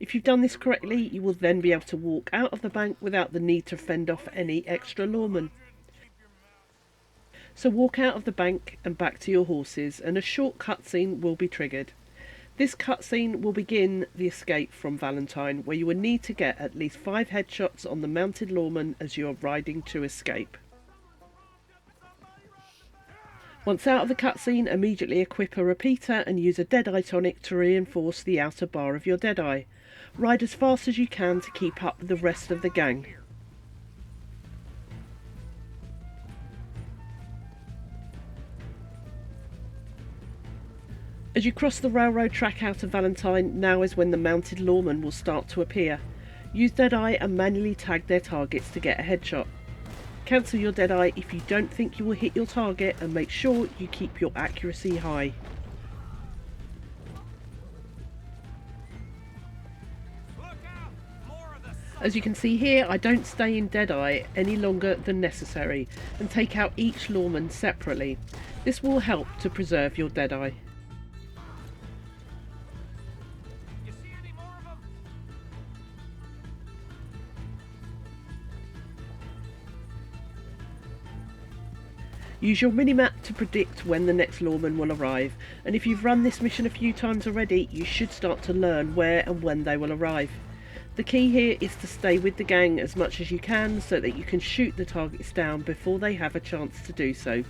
If you've done this correctly, you will then be able to walk out of the bank without the need to fend off any extra lawmen. So walk out of the bank and back to your horses, and a short cutscene will be triggered. This cutscene will begin the escape from Valentine, where you will need to get at least 5 headshots on the mounted lawman as you are riding to escape. Once out of the cutscene, immediately equip a repeater and use a Deadeye tonic to reinforce the outer bar of your Deadeye. Ride as fast as you can to keep up with the rest of the gang. As you cross the railroad track out of Valentine, now is when the mounted lawmen will start to appear. Use Deadeye and manually tag their targets to get a headshot. Cancel your Deadeye if you don't think you will hit your target, and make sure you keep your accuracy high. As you can see here, I don't stay in Deadeye any longer than necessary and take out each lawman separately. This will help to preserve your Deadeye. Use your minimap to predict when the next lawman will arrive, and if you've run this mission a few times already, you should start to learn where and when they will arrive. The key here is to stay with the gang as much as you can so that you can shoot the targets down before they have a chance to do so.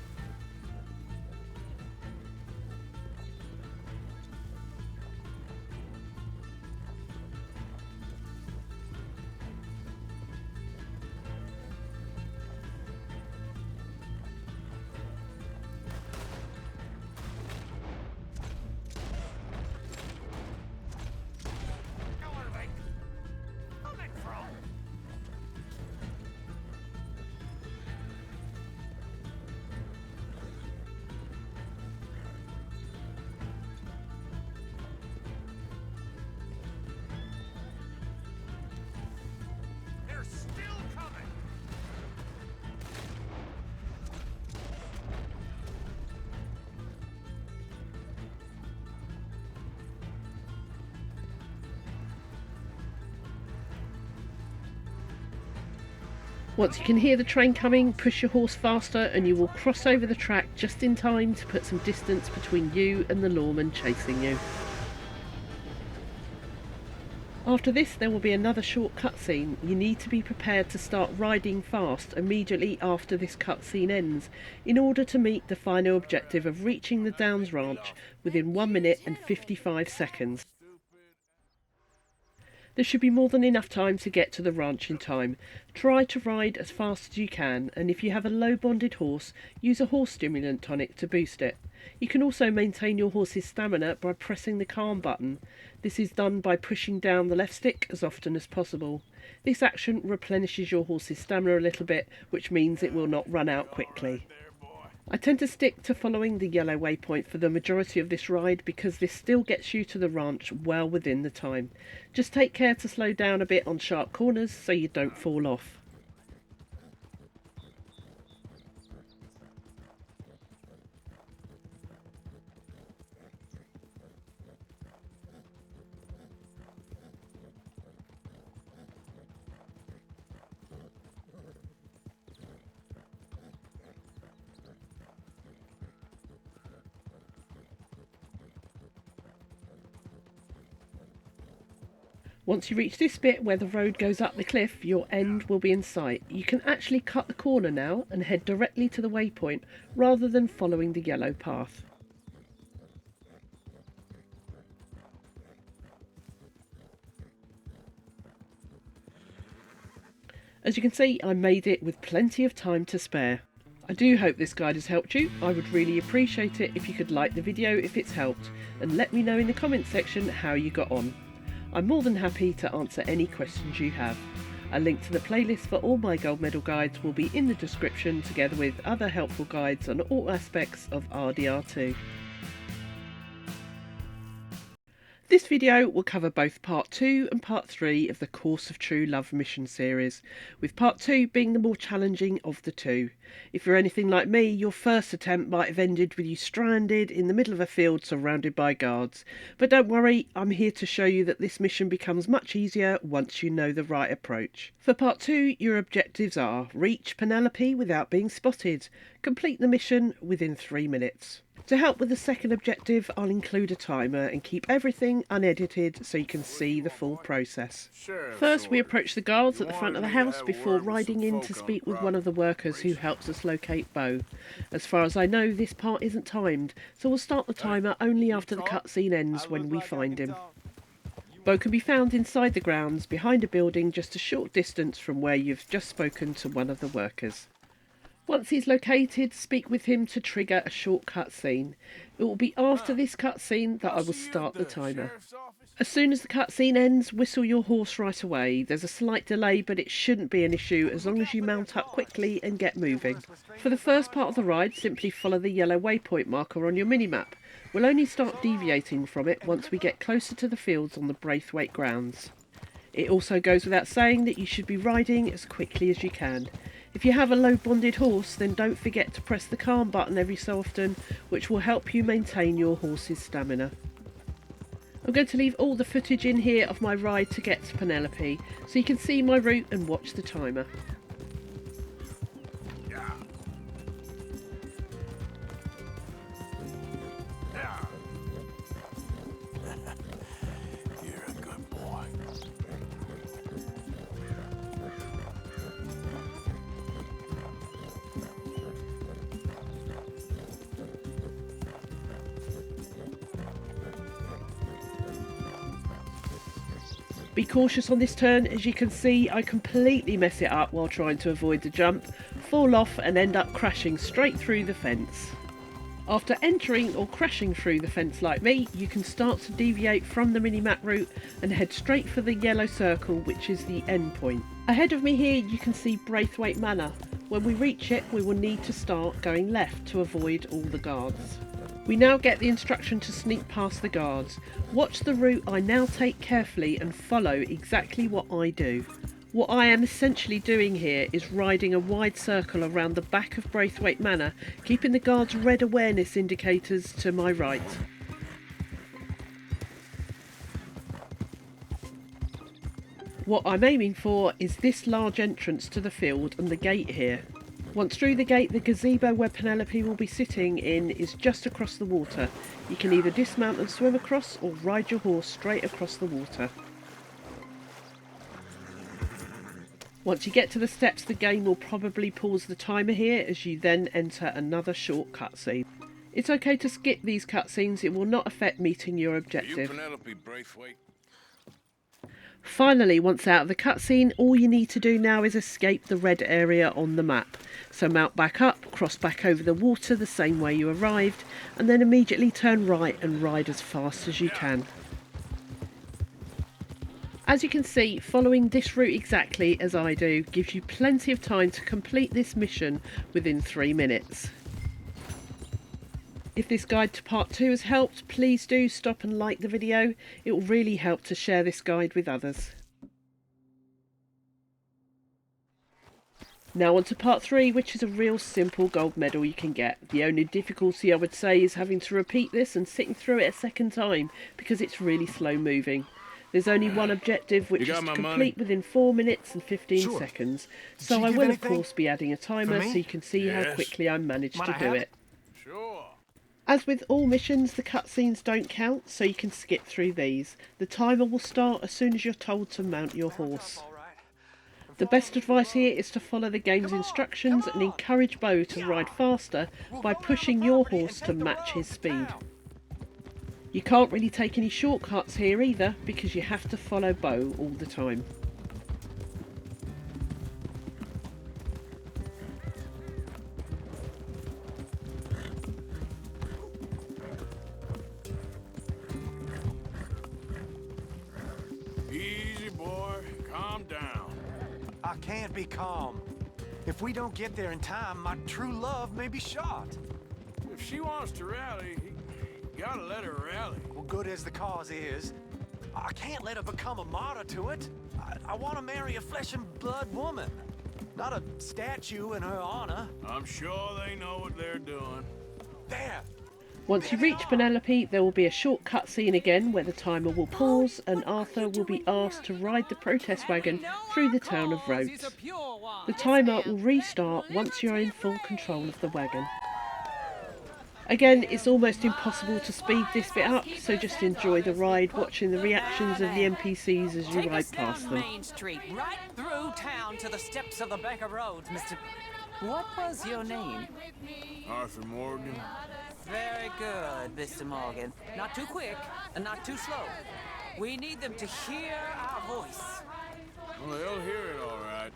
Once you can hear the train coming, push your horse faster and you will cross over the track just in time to put some distance between you and the lawman chasing you. After this there will be another short cutscene. You need to be prepared to start riding fast immediately after this cutscene ends in order to meet the final objective of reaching the Downs Ranch within 1 minute and 55 seconds. There should be more than enough time to get to the ranch in time. Try to ride as fast as you can, and if you have a low bonded horse, use a horse stimulant tonic to boost it. You can also maintain your horse's stamina by pressing the calm button. This is done by pushing down the left stick as often as possible. This action replenishes your horse's stamina a little bit, which means it will not run out quickly. I tend to stick to following the yellow waypoint for the majority of this ride because this still gets you to the ranch well within the time. Just take care to slow down a bit on sharp corners so you don't fall off. Once you reach this bit where the road goes up the cliff, your end will be in sight. You can actually cut the corner now and head directly to the waypoint rather than following the yellow path. As you can see, I made it with plenty of time to spare. I do hope this guide has helped you. I would really appreciate it if you could like the video if it's helped, and let me know in the comments section how you got on. I'm more than happy to answer any questions you have. A link to the playlist for all my gold medal guides will be in the description, together with other helpful guides on all aspects of RDR2. This video will cover both Part 2 and Part 3 of the Course of True Love mission series, with Part 2 being the more challenging of the two. If you're anything like me, your first attempt might have ended with you stranded in the middle of a field surrounded by guards. But don't worry, I'm here to show you that this mission becomes much easier once you know the right approach. For Part 2, your objectives are: reach Penelope without being spotted, complete the mission within 3 minutes, To help with the second objective, I'll include a timer and keep everything unedited so you can see the full process. First, we approach the guards at the front of the house before riding in to speak with one of the workers who helps us locate Bo. As far as I know, this part isn't timed, so we'll start the timer only after the cutscene ends when we find him. Bo can be found inside the grounds, behind a building just a short distance from where you've just spoken to one of the workers. Once he's located, speak with him to trigger a short cutscene. It will be after this cutscene that I will start the timer. As soon as the cutscene ends, whistle your horse right away. There's a slight delay, but it shouldn't be an issue as long as you mount up quickly and get moving. For the first part of the ride, simply follow the yellow waypoint marker on your minimap. We'll only start deviating from it once we get closer to the fields on the Braithwaite grounds. It also goes without saying that you should be riding as quickly as you can. If you have a low bonded horse, then don't forget to press the calm button every so often, which will help you maintain your horse's stamina. I'm going to leave all the footage in here of my ride to get to Penelope, so you can see my route and watch the timer. You're a good boy. Be cautious on this turn. As you can see, I completely mess it up while trying to avoid the jump, fall off and end up crashing straight through the fence. After entering or crashing through the fence like me, you can start to deviate from the minimap route and head straight for the yellow circle, which is the end point. Ahead of me here you can see Braithwaite Manor. When we reach it, we will need to start going left to avoid all the guards. We now get the instruction to sneak past the guards. Watch the route I now take carefully and follow exactly what I do. What I am essentially doing here is riding a wide circle around the back of Braithwaite Manor, keeping the guards' red awareness indicators to my right. What I'm aiming for is this large entrance to the field and the gate here. Once through the gate, the gazebo where Penelope will be sitting in is just across the water. You can either dismount and swim across or ride your horse straight across the water. Once you get to the steps, the game will probably pause the timer here as you then enter another short cutscene. It's okay to skip these cutscenes, it will not affect meeting your objective. Penelope Braithwaite? Finally, once out of the cutscene, all you need to do now is escape the red area on the map. So mount back up, cross back over the water the same way you arrived, and then immediately turn right and ride as fast as you can. As you can see, following this route exactly as I do gives you plenty of time to complete this mission within 3 minutes. If this guide to part 2 has helped, please do stop and like the video. It will really help to share this guide with others. Now on to part 3, which is a real simple gold medal you can get. The only difficulty I would say is having to repeat this and sitting through it a second time because it's really slow moving. There's only one objective, which is to complete within 4 minutes and 15 seconds. So I will of course be adding a timer so you can see how quickly I managed to do it. Sure. As with all missions, the cutscenes don't count, so you can skip through these. The timer will start as soon as you're told to mount your horse. The best advice here is to follow the game's instructions and encourage Bo to ride faster by pushing your horse to match his speed. You can't really take any shortcuts here either because you have to follow Bo all the time. Easy, boy. Calm down. I can't be calm. If we don't get there in time, my true love may be shot. If she wants to rally, you gotta let her rally. Well, good as the cause is, I can't let her become a martyr to it. I want to marry a flesh and blood woman, not a statue in her honor. I'm sure they know what they're doing. There! Once you reach Penelope, there will be a short cutscene again where the timer will pause and Arthur will be asked to ride the protest wagon through the town of Rhodes. The timer will restart once you're in full control of the wagon. Again, it's almost impossible to speed this bit up, so just enjoy the ride, watching the reactions of the NPCs as you Take ride us down past them. Main Street, right through town to the steps of the Bank of Roads, Mr. What was your name? Arthur Morgan. Very good, Mr. Morgan. Not too quick and not too slow. We need them to hear our voice. Well, they'll hear it all right.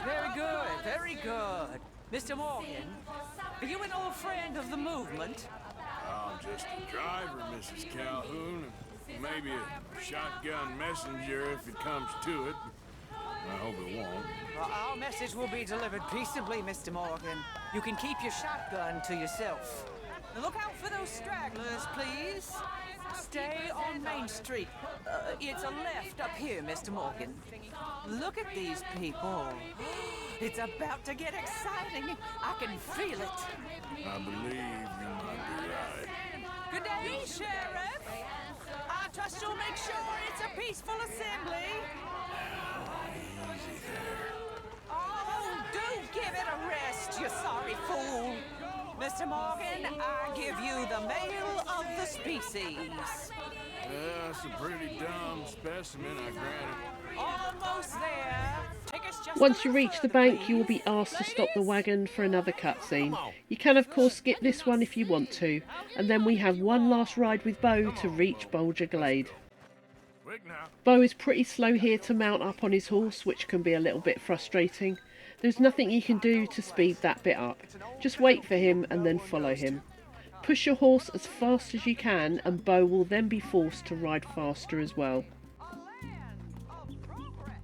Very good, very good. Mr. Morgan, are you an old friend of the movement? I'm just a driver, Mrs. Calhoun, and maybe a shotgun messenger if it comes to it. I hope it won't. Well, our message will be delivered peaceably, Mr. Morgan. You can keep your shotgun to yourself. Look out for those stragglers, please. Stay on Main Street. It's a left up here, Mr. Morgan. Look at these people. It's about to get exciting. I can feel it. I believe you might be right. Good day, Sheriff. I trust you'll make sure it's a peaceful assembly. Easy there. Oh, do give it a rest, you sorry fool. Mr. Morgan, I give you the male of the species. That's a pretty dumb specimen, I grant Almost there. Take us just Once a you little reach the further, bank, you will be please. asked to stop the Ladies? wagon for another cutscene. You can of course skip this one if you want to, and then we have one last ride with Bo to reach Bulger Glade. it. Quick now. Bo is pretty slow here to mount up on his horse, which can be a little bit frustrating. There's nothing you can do to speed that bit up. Just wait for him and then follow him. Push your horse as fast as you can, and Bo will then be forced to ride faster as well. A land of progress.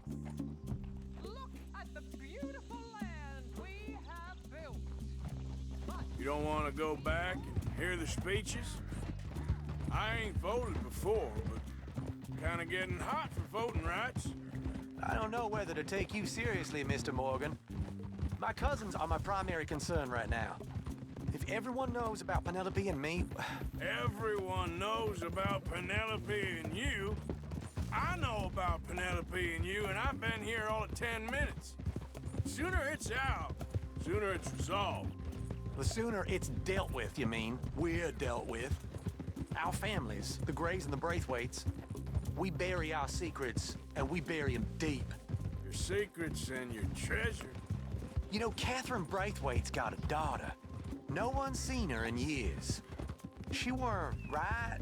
Look at the beautiful land we have built. You don't want to go back and hear the speeches? I ain't voted before, but kind of getting hot for voting rights. I don't know whether to take you seriously, Mr. Morgan. My cousins are my primary concern right now. If everyone knows about Penelope and me... Everyone knows about Penelope and you. I know about Penelope and you, and I've been here all of 10 minutes. Sooner it's out, sooner it's resolved. The sooner it's dealt with, you mean, we're dealt with. Our families, the Greys and the Braithwaites, we bury our secrets, and we bury them deep. Your secrets and your treasure. You know, Catherine Braithwaite's got a daughter. No one's seen her in years. She weren't right,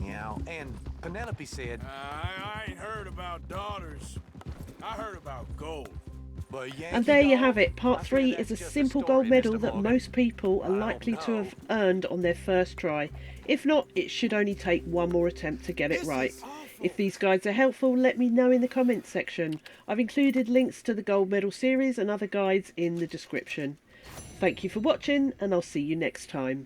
you know, and Penelope said... I ain't heard about daughters. I heard about gold. And there you have it. Part 3 is a simple gold medal that most people are likely to have earned on their first try. If not, it should only take one more attempt to get it right. If these guides are helpful, let me know in the comments section. I've included links to the gold medal series and other guides in the description. Thank you for watching, and I'll see you next time.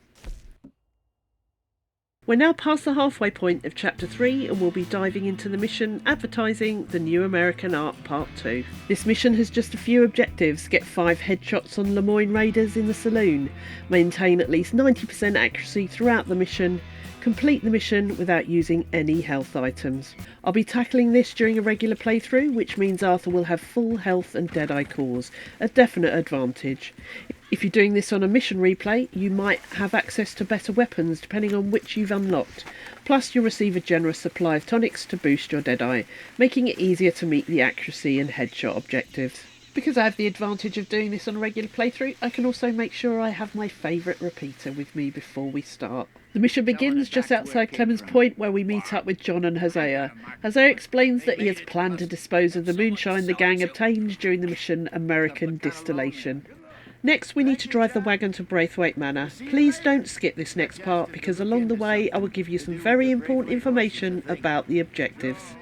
We're now past the halfway point of Chapter 3 and we'll be diving into the mission advertising the New American Art Part 2. This mission has just a few objectives: get 5 headshots on Lemoyne Raiders in the saloon, maintain at least 90% accuracy throughout the mission, complete the mission without using any health items. I'll be tackling this during a regular playthrough, which means Arthur will have full health and Deadeye cores, a definite advantage. If you're doing this on a mission replay, you might have access to better weapons depending on which you've unlocked. Plus, you'll receive a generous supply of tonics to boost your Deadeye, making it easier to meet the accuracy and headshot objectives. Because I have the advantage of doing this on a regular playthrough, I can also make sure I have my favourite repeater with me before we start. The mission begins just outside Clemens Point, where we meet up with John and Hosea. Hosea explains that he has planned to dispose of the moonshine the gang obtained during the mission American Distillation. Next, we need to drive the wagon to Braithwaite Manor. Please don't skip this next part, because along the way I will give you some very important information about the objectives.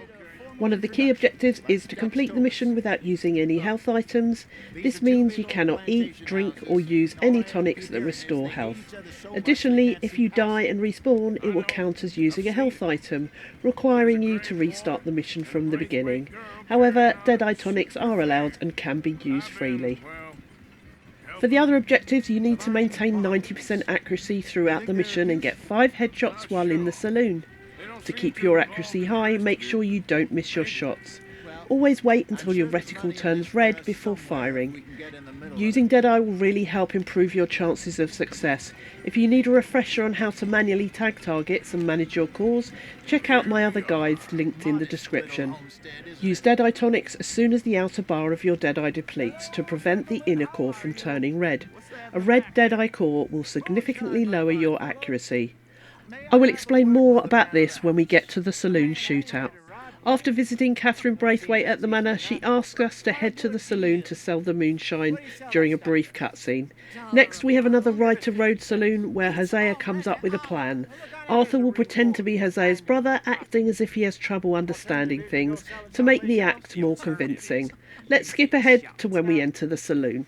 One of the key objectives is to complete the mission without using any health items. This means you cannot eat, drink or use any tonics that restore health. Additionally, if you die and respawn, it will count as using a health item, requiring you to restart the mission from the beginning. However, Deadeye tonics are allowed and can be used freely. For the other objectives, you need to maintain 90% accuracy throughout the mission and get 5 headshots while in the saloon. To keep your accuracy high, make sure you don't miss your shots. Always wait until your reticle turns red before firing. Using Deadeye will really help improve your chances of success. If you need a refresher on how to manually tag targets and manage your cores, check out my other guides linked in the description. Use Deadeye tonics as soon as the outer bar of your Deadeye depletes to prevent the inner core from turning red. A red Deadeye core will significantly lower your accuracy. I will explain more about this when we get to the saloon shootout. After visiting Catherine Braithwaite at the manor, she asks us to head to the saloon to sell the moonshine during a brief cutscene. Next, we have another Ride to Road saloon where Hosea comes up with a plan. Arthur will pretend to be Hosea's brother, acting as if he has trouble understanding things, to make the act more convincing. Let's skip ahead to when we enter the saloon.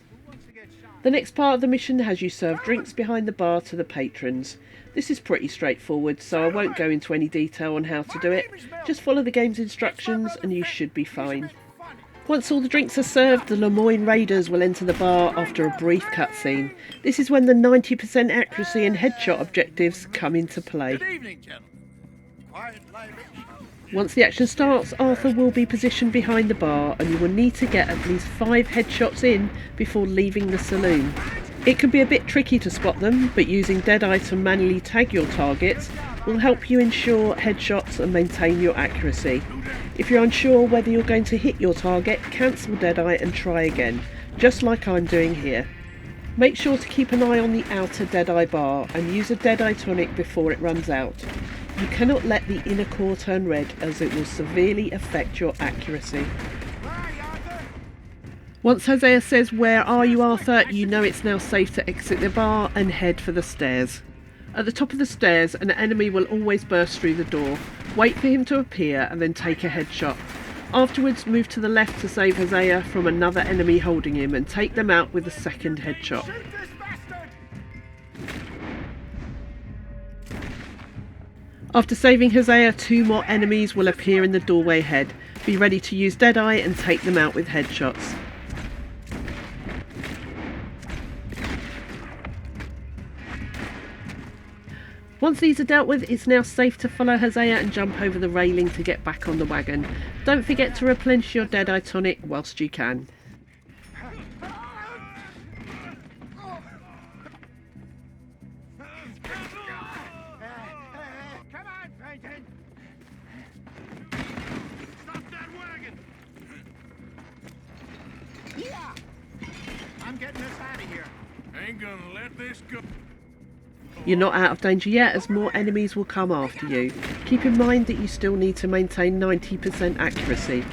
The next part of the mission has you serve drinks behind the bar to the patrons. This is pretty straightforward, so I won't go into any detail on how to do it. Just follow the game's instructions and you should be fine. Once all the drinks are served, the Lemoyne Raiders will enter the bar after a brief cutscene. This is when the 90% accuracy and headshot objectives come into play. Once the action starts, Arthur will be positioned behind the bar and you will need to get at least 5 headshots in before leaving the saloon. It can be a bit tricky to spot them, but using Deadeye to manually tag your targets will help you ensure headshots and maintain your accuracy. If you're unsure whether you're going to hit your target, cancel Deadeye and try again, just like I'm doing here. Make sure to keep an eye on the outer Deadeye bar and use a Deadeye tonic before it runs out. You cannot let the inner core turn red as it will severely affect your accuracy. Once Hosea says, "Where are you, Arthur?" you know it's now safe to exit the bar and head for the stairs. At the top of the stairs, an enemy will always burst through the door. Wait for him to appear and then take a headshot. Afterwards, move to the left to save Hosea from another enemy holding him and take them out with a second headshot. After saving Hosea, 2 more enemies will appear in the doorway ahead. Be ready to use Deadeye and take them out with headshots. Once these are dealt with, it's now safe to follow Hosea and jump over the railing to get back on the wagon. Don't forget to replenish your Deadeye tonic whilst you can. Yeah! I'm getting us out of here. Ain't gonna let this go. You're not out of danger yet, as more enemies will come after you. Keep in mind that you still need to maintain 90% accuracy.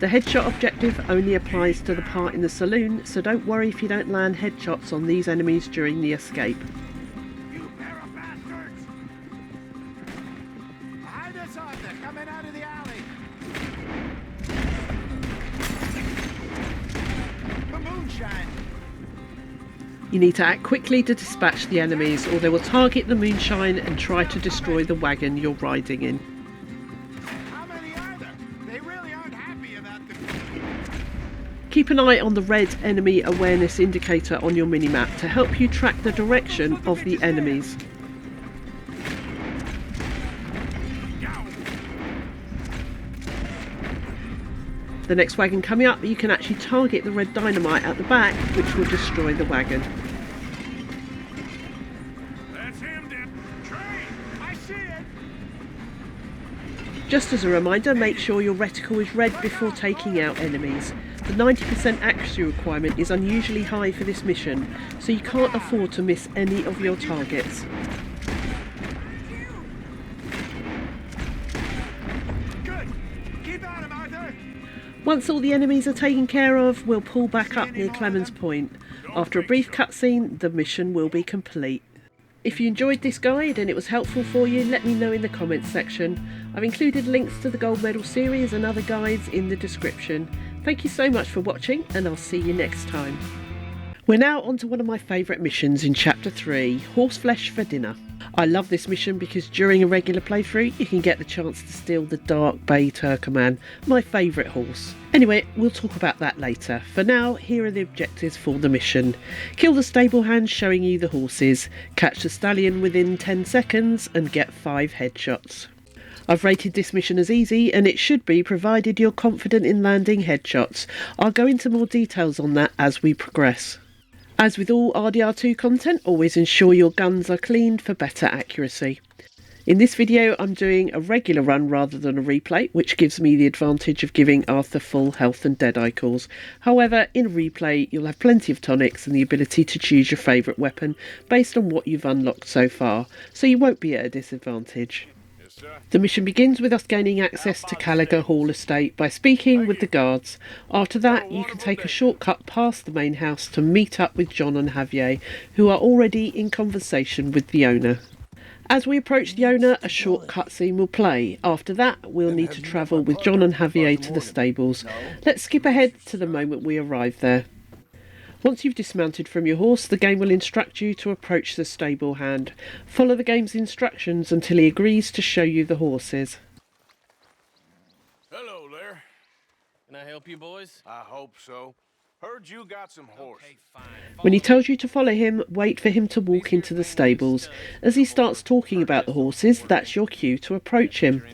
The headshot objective only applies to the part in the saloon, so don't worry if you don't land headshots on these enemies during the escape. You pair of bastards! Hide us on there, coming out of the alley. The moonshine. You need to act quickly to dispatch the enemies, or they will target the moonshine and try to destroy the wagon you're riding in. How many are there? They really aren't happy about the... Keep an eye on the red enemy awareness indicator on your minimap to help you track the direction of the enemies. The next wagon coming up, you can actually target the red dynamite at the back, which will destroy the wagon. That's him, Train! I see it! Just as a reminder, make sure your reticle is red before taking out enemies. The 90% accuracy requirement is unusually high for this mission, so you can't afford to miss any of your targets. Good! Keep at him, Arthur! Once all the enemies are taken care of, we'll pull back up near Clemens Point. After a brief cutscene, the mission will be complete. If you enjoyed this guide and it was helpful for you, let me know in the comments section. I've included links to the Gold Medal series and other guides in the description. Thank you so much for watching, and I'll see you next time. We're now on to one of my favourite missions in Chapter 3, Horseflesh For Dinner. I love this mission because during a regular playthrough you can get the chance to steal the Dark Bay Turkoman, my favourite horse. Anyway, we'll talk about that later. For now, here are the objectives for the mission. Kill the stable hand showing you the horses, catch the stallion within 10 seconds and get 5 headshots. I've rated this mission as easy, and it should be provided you're confident in landing headshots. I'll go into more details on that as we progress. As with all RDR2 content, always ensure your guns are cleaned for better accuracy. In this video I'm doing a regular run rather than a replay, which gives me the advantage of giving Arthur full health and deadeye calls. However, in a replay you'll have plenty of tonics and the ability to choose your favourite weapon based on what you've unlocked so far, so you won't be at a disadvantage. The mission begins with us gaining access to Gallagher Hall estate by speaking with the guards. After that you can take a shortcut past the main house to meet up with John and Javier, who are already in conversation with the owner. As we approach the owner, a short cutscene will play. After that, we'll need to travel with John and Javier to the stables. Let's skip ahead to the moment we arrive there. Once you've dismounted from your horse, the game will instruct you to approach the stable hand. Follow the game's instructions until he agrees to show you the horses. Hello there. Can I help you, boys? I hope so. Heard you got some horse. When he tells you to follow him, wait for him to walk into the stables. As he starts talking about the horses, that's your cue to approach him.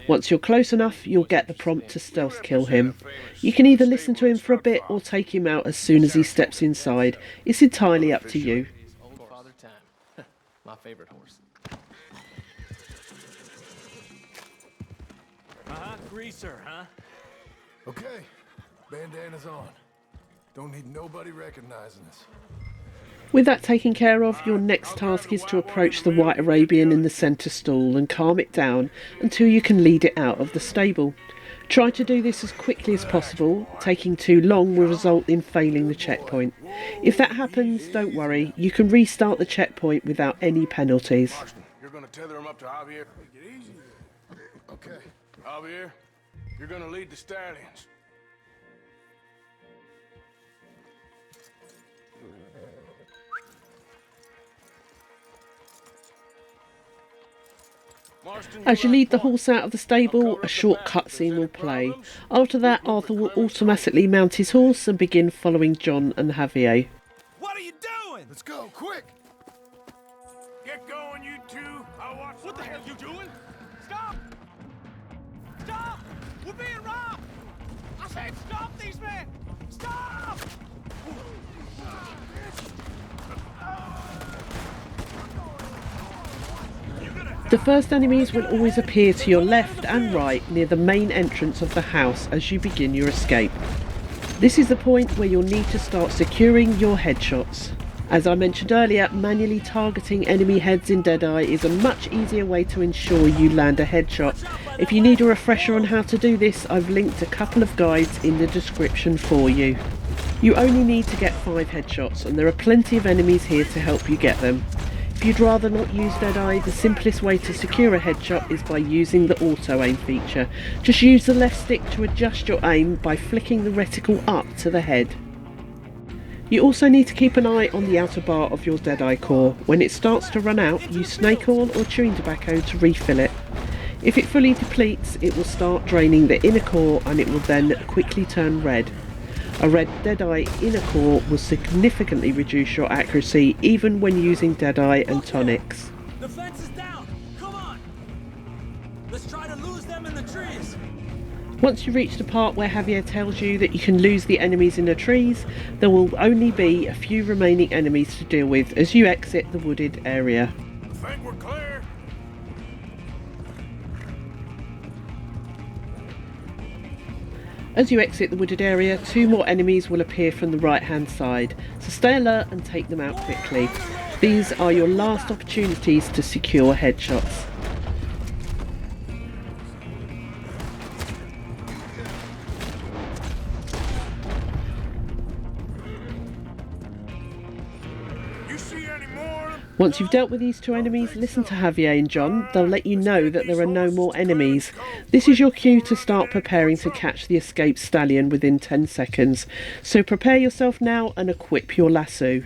Once you're close enough, you'll get the prompt to stealth kill him. You can either listen to him for a bit or take him out as soon as he steps inside. It's entirely up to you. Old Father Time. My favorite horse. Greaser, huh? Okay, bandana's on. Don't need nobody recognizing us. With that taken care of, your next task is to approach the White Arabian in the centre stall and calm it down until you can lead it out of the stable. Try to do this as quickly as possible. Taking too long will result in failing the checkpoint. If that happens, don't worry, you can restart the checkpoint without any penalties. You're gonna tether him up to Javier. Take it easy. Okay. Javier, you're gonna lead the stallions. As you lead the horse out of the stable, a short cutscene will play. After that, Arthur will automatically mount his horse and begin following John and Javier. What are you doing? Let's go, quick! Get going, you two. I'll watch. What the hell you doing? Stop! Stop! We're being robbed! I said stop these men! Stop! The first enemies will always appear to your left and right near the main entrance of the house as you begin your escape. This is the point where you'll need to start securing your headshots. As I mentioned earlier, manually targeting enemy heads in Deadeye is a much easier way to ensure you land a headshot. If you need a refresher on how to do this, I've linked a couple of guides in the description for you. You only need to get 5 headshots and there are plenty of enemies here to help you get them. If you'd rather not use Deadeye, the simplest way to secure a headshot is by using the auto aim feature. Just use the left stick to adjust your aim by flicking the reticle up to the head. You also need to keep an eye on the outer bar of your Deadeye core. When it starts to run out, use snake oil or chewing tobacco to refill it. If it fully depletes, it will start draining the inner core and it will then quickly turn red. A red Deadeye inner core will significantly reduce your accuracy even when using Deadeye and tonics. The fence is down! Come on! Let's try to lose them in the trees! Once you reach the part where Javier tells you that you can lose the enemies in the trees, there will only be a few remaining enemies to deal with as you exit the wooded area. I think we're clear. As you exit the wooded area, 2 more enemies will appear from the right hand side, so stay alert and take them out quickly. These are your last opportunities to secure headshots. You see any more? Once you've dealt with these 2 enemies, listen to Javier and John. They'll let you know that there are no more enemies. This is your cue to start preparing to catch the escaped stallion within 10 seconds. So prepare yourself now and equip your lasso.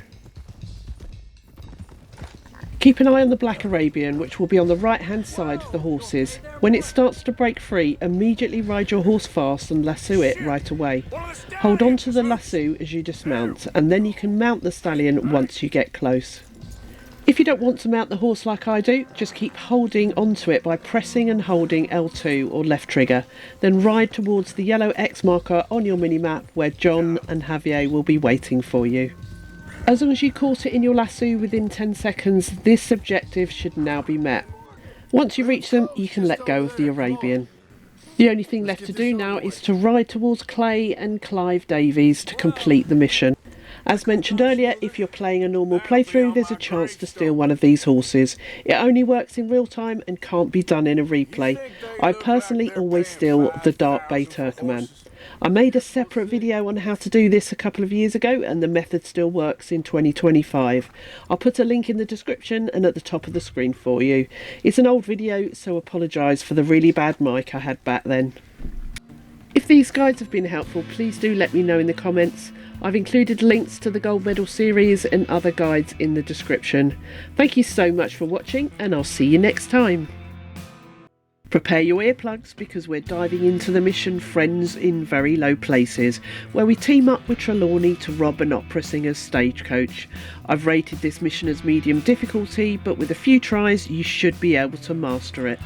Keep an eye on the Black Arabian, which will be on the right hand side of the horses. When it starts to break free, immediately ride your horse fast and lasso it right away. Hold on to the lasso as you dismount, and then you can mount the stallion once you get close. If you don't want to mount the horse like I do, just keep holding onto it by pressing and holding L2 or left trigger. Then ride towards the yellow X marker on your minimap where John and Javier will be waiting for you. As long as you caught it in your lasso within 10 seconds, this objective should now be met. Once you reach them, you can let go of the Arabian. The only thing left to do now is to ride towards Clay and Clive Davies to complete the mission. As mentioned earlier, if you're playing a normal playthrough, there's a chance to steal one of these horses. It only works in real time and can't be done in a replay. I personally always steal the Dark Bay Turkoman. I made a separate video on how to do this a couple of years ago, and the method still works in 2025. I'll put a link in the description and at the top of the screen for you. It's an old video, so apologise for the really bad mic I had back then. If these guides have been helpful, please do let me know in the comments. I've included links to the Gold Medal series and other guides in the description. Thank you so much for watching, and I'll see you next time. Prepare your earplugs because we're diving into the mission Friends in Very Low Places, where we team up with Trelawney to rob an opera singer's stagecoach. I've rated this mission as medium difficulty, but with a few tries you should be able to master it.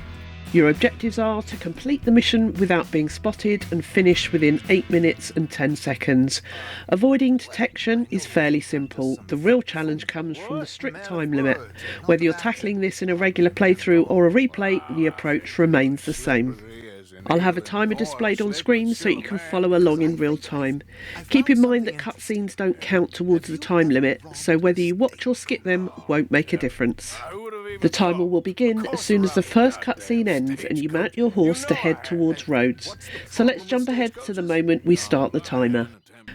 Your objectives are to complete the mission without being spotted and finish within 8 minutes and 10 seconds. Avoiding detection is fairly simple. The real challenge comes from the strict time limit. Whether you're tackling this in a regular playthrough or a replay, the approach remains the same. I'll have a timer displayed on screen so you can follow along in real time. Keep in mind that cutscenes don't count towards the time limit, so whether you watch or skip them won't make a difference. The timer will begin as soon as the first cutscene ends and you mount your horse to head towards Rhodes. So let's jump ahead to the moment we start the timer.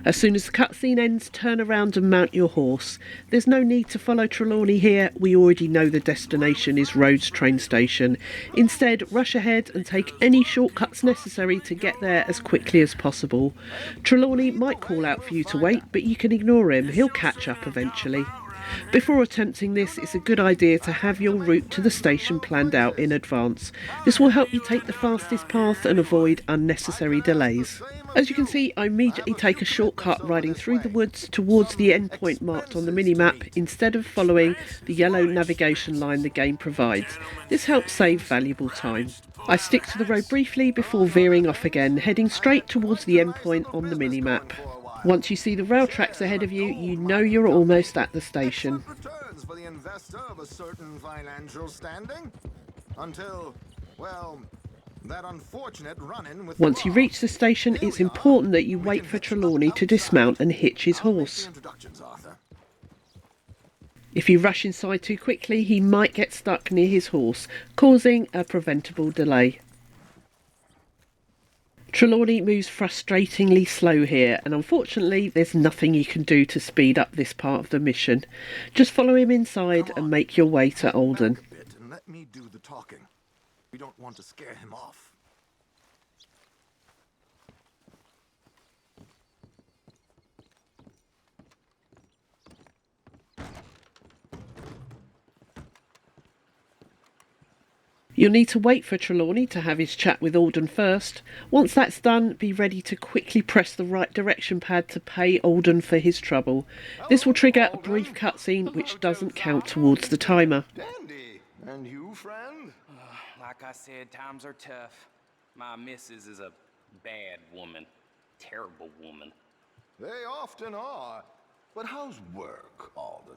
As soon as the cutscene ends, turn around and mount your horse. There's no need to follow Trelawney here, we already know the destination is Rhodes train station. Instead, rush ahead and take any shortcuts necessary to get there as quickly as possible. Trelawney might call out for you to wait, but you can ignore him, he'll catch up eventually. Before attempting this, it's a good idea to have your route to the station planned out in advance. This will help you take the fastest path and avoid unnecessary delays. As you can see, I immediately take a shortcut riding through the woods towards the endpoint marked on the minimap instead of following the yellow navigation line the game provides. This helps save valuable time. I stick to the road briefly before veering off again, heading straight towards the endpoint on the minimap. Once you see the rail tracks ahead of you, you know you're almost at the station. Returns for the investor of a certain financial standing. Until, well, that unfortunate run-in with... Once you reach the station, it's important that you wait for Trelawney to dismount and hitch his horse. If you rush inside too quickly, he might get stuck near his horse, causing a preventable delay. Trelawney moves frustratingly slow here, and unfortunately there's nothing you can do to speed up this part of the mission. Just follow him inside and make your way to Alden. Let me do the talking. We don't want to scare him off. You'll need to wait for Trelawney to have his chat with Alden first. Once that's done, be ready to quickly press the right direction pad to pay Alden for his trouble. This will trigger a brief cutscene which doesn't count towards the timer. Dandy, and you, friend? Like I said, times are tough. My missus is a bad woman. Terrible woman. They often are. But how's work, Alden?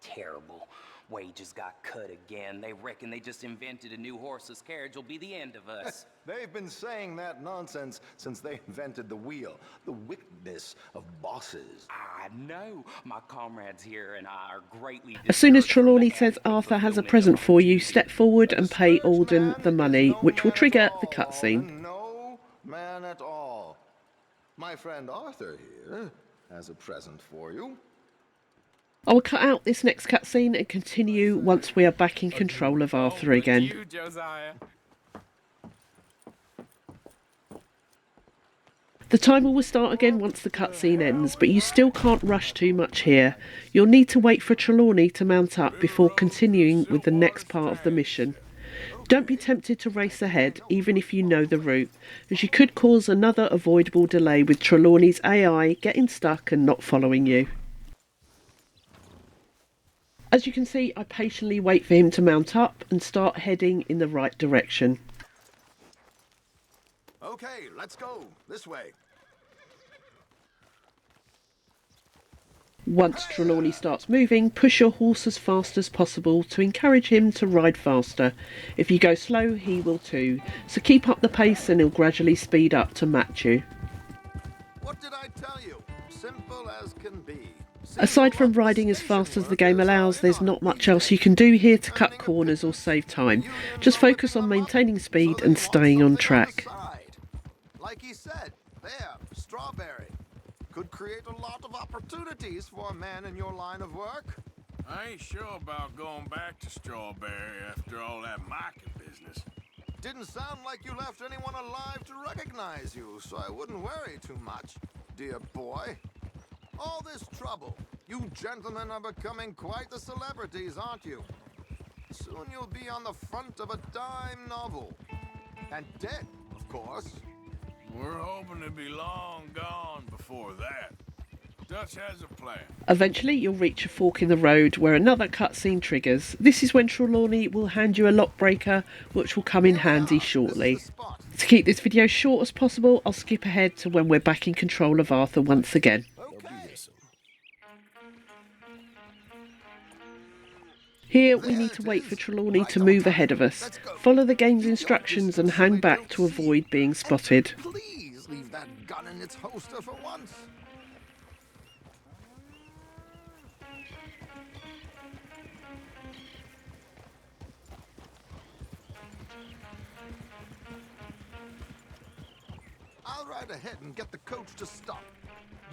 Terrible. Wages got cut again. They reckon they just invented a new horseless carriage will be the end of us. They've been saying that nonsense since they invented the wheel. The wickedness of bosses. I know. My comrades here and I are greatly... As soon as Trelawney says Arthur has a present for you, step forward and pay Alden the money, which will trigger the cutscene. No man at all. My friend Arthur here has a present for you. I will cut out this next cutscene and continue once we are back in control of Arthur again. You, Josiah. The timer will start again once the cutscene ends, but you still can't rush too much here. You'll need to wait for Trelawney to mount up before continuing with the next part of the mission. Don't be tempted to race ahead, even if you know the route, as you could cause another avoidable delay with Trelawney's AI getting stuck and not following you. As you can see, I patiently wait for him to mount up and start heading in the right direction. Okay, let's go. This way. Once Trelawney starts moving, push your horse as fast as possible to encourage him to ride faster. If you go slow, he will too, so keep up the pace and he'll gradually speed up to match you. What did I tell you? Simple as can be. Aside from riding as fast as the game allows, there's not much else you can do here to cut corners or save time. Just focus on maintaining speed and staying on track. Like he said, there, strawberry. Could create a lot of opportunities for a man in your line of work. I ain't sure about going back to Strawberry after all that mocking business. Didn't sound like you left anyone alive to recognize you, so I wouldn't worry too much, dear boy. All this trouble, you gentlemen are becoming quite the celebrities, aren't you? Soon you'll be on the front of a dime novel. And dead, of course. We're hoping to be long gone before that. Dutch has a plan. Eventually you'll reach a fork in the road where another cutscene triggers. This is when Trelawney will hand you a lock breaker, which will come in handy shortly. To keep this video short as possible, I'll skip ahead to when we're back in control of Arthur once again. Here we need to wait for Trelawney to move ahead of us. Follow the game's instructions and hang back to avoid being spotted. Please leave that gun in its holster for once. I'll ride ahead and get the coach to stop.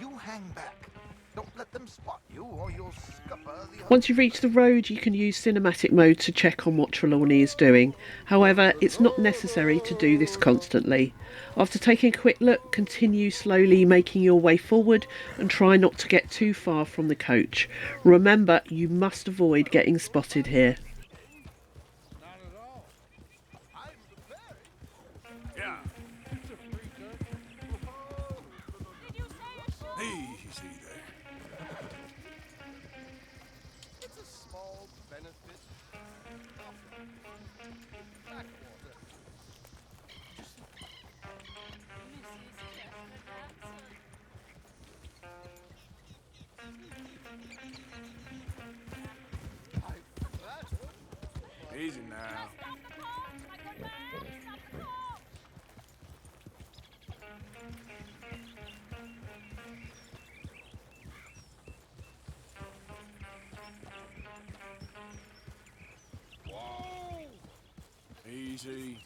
You hang back. Don't let them spot you or you'll scupper the... Once you reach the road, you can use cinematic mode to check on what Trelawney is doing. However, it's not necessary to do this constantly. After taking a quick look, continue slowly making your way forward and try not to get too far from the coach. Remember, you must avoid getting spotted here. Easy now. Easy.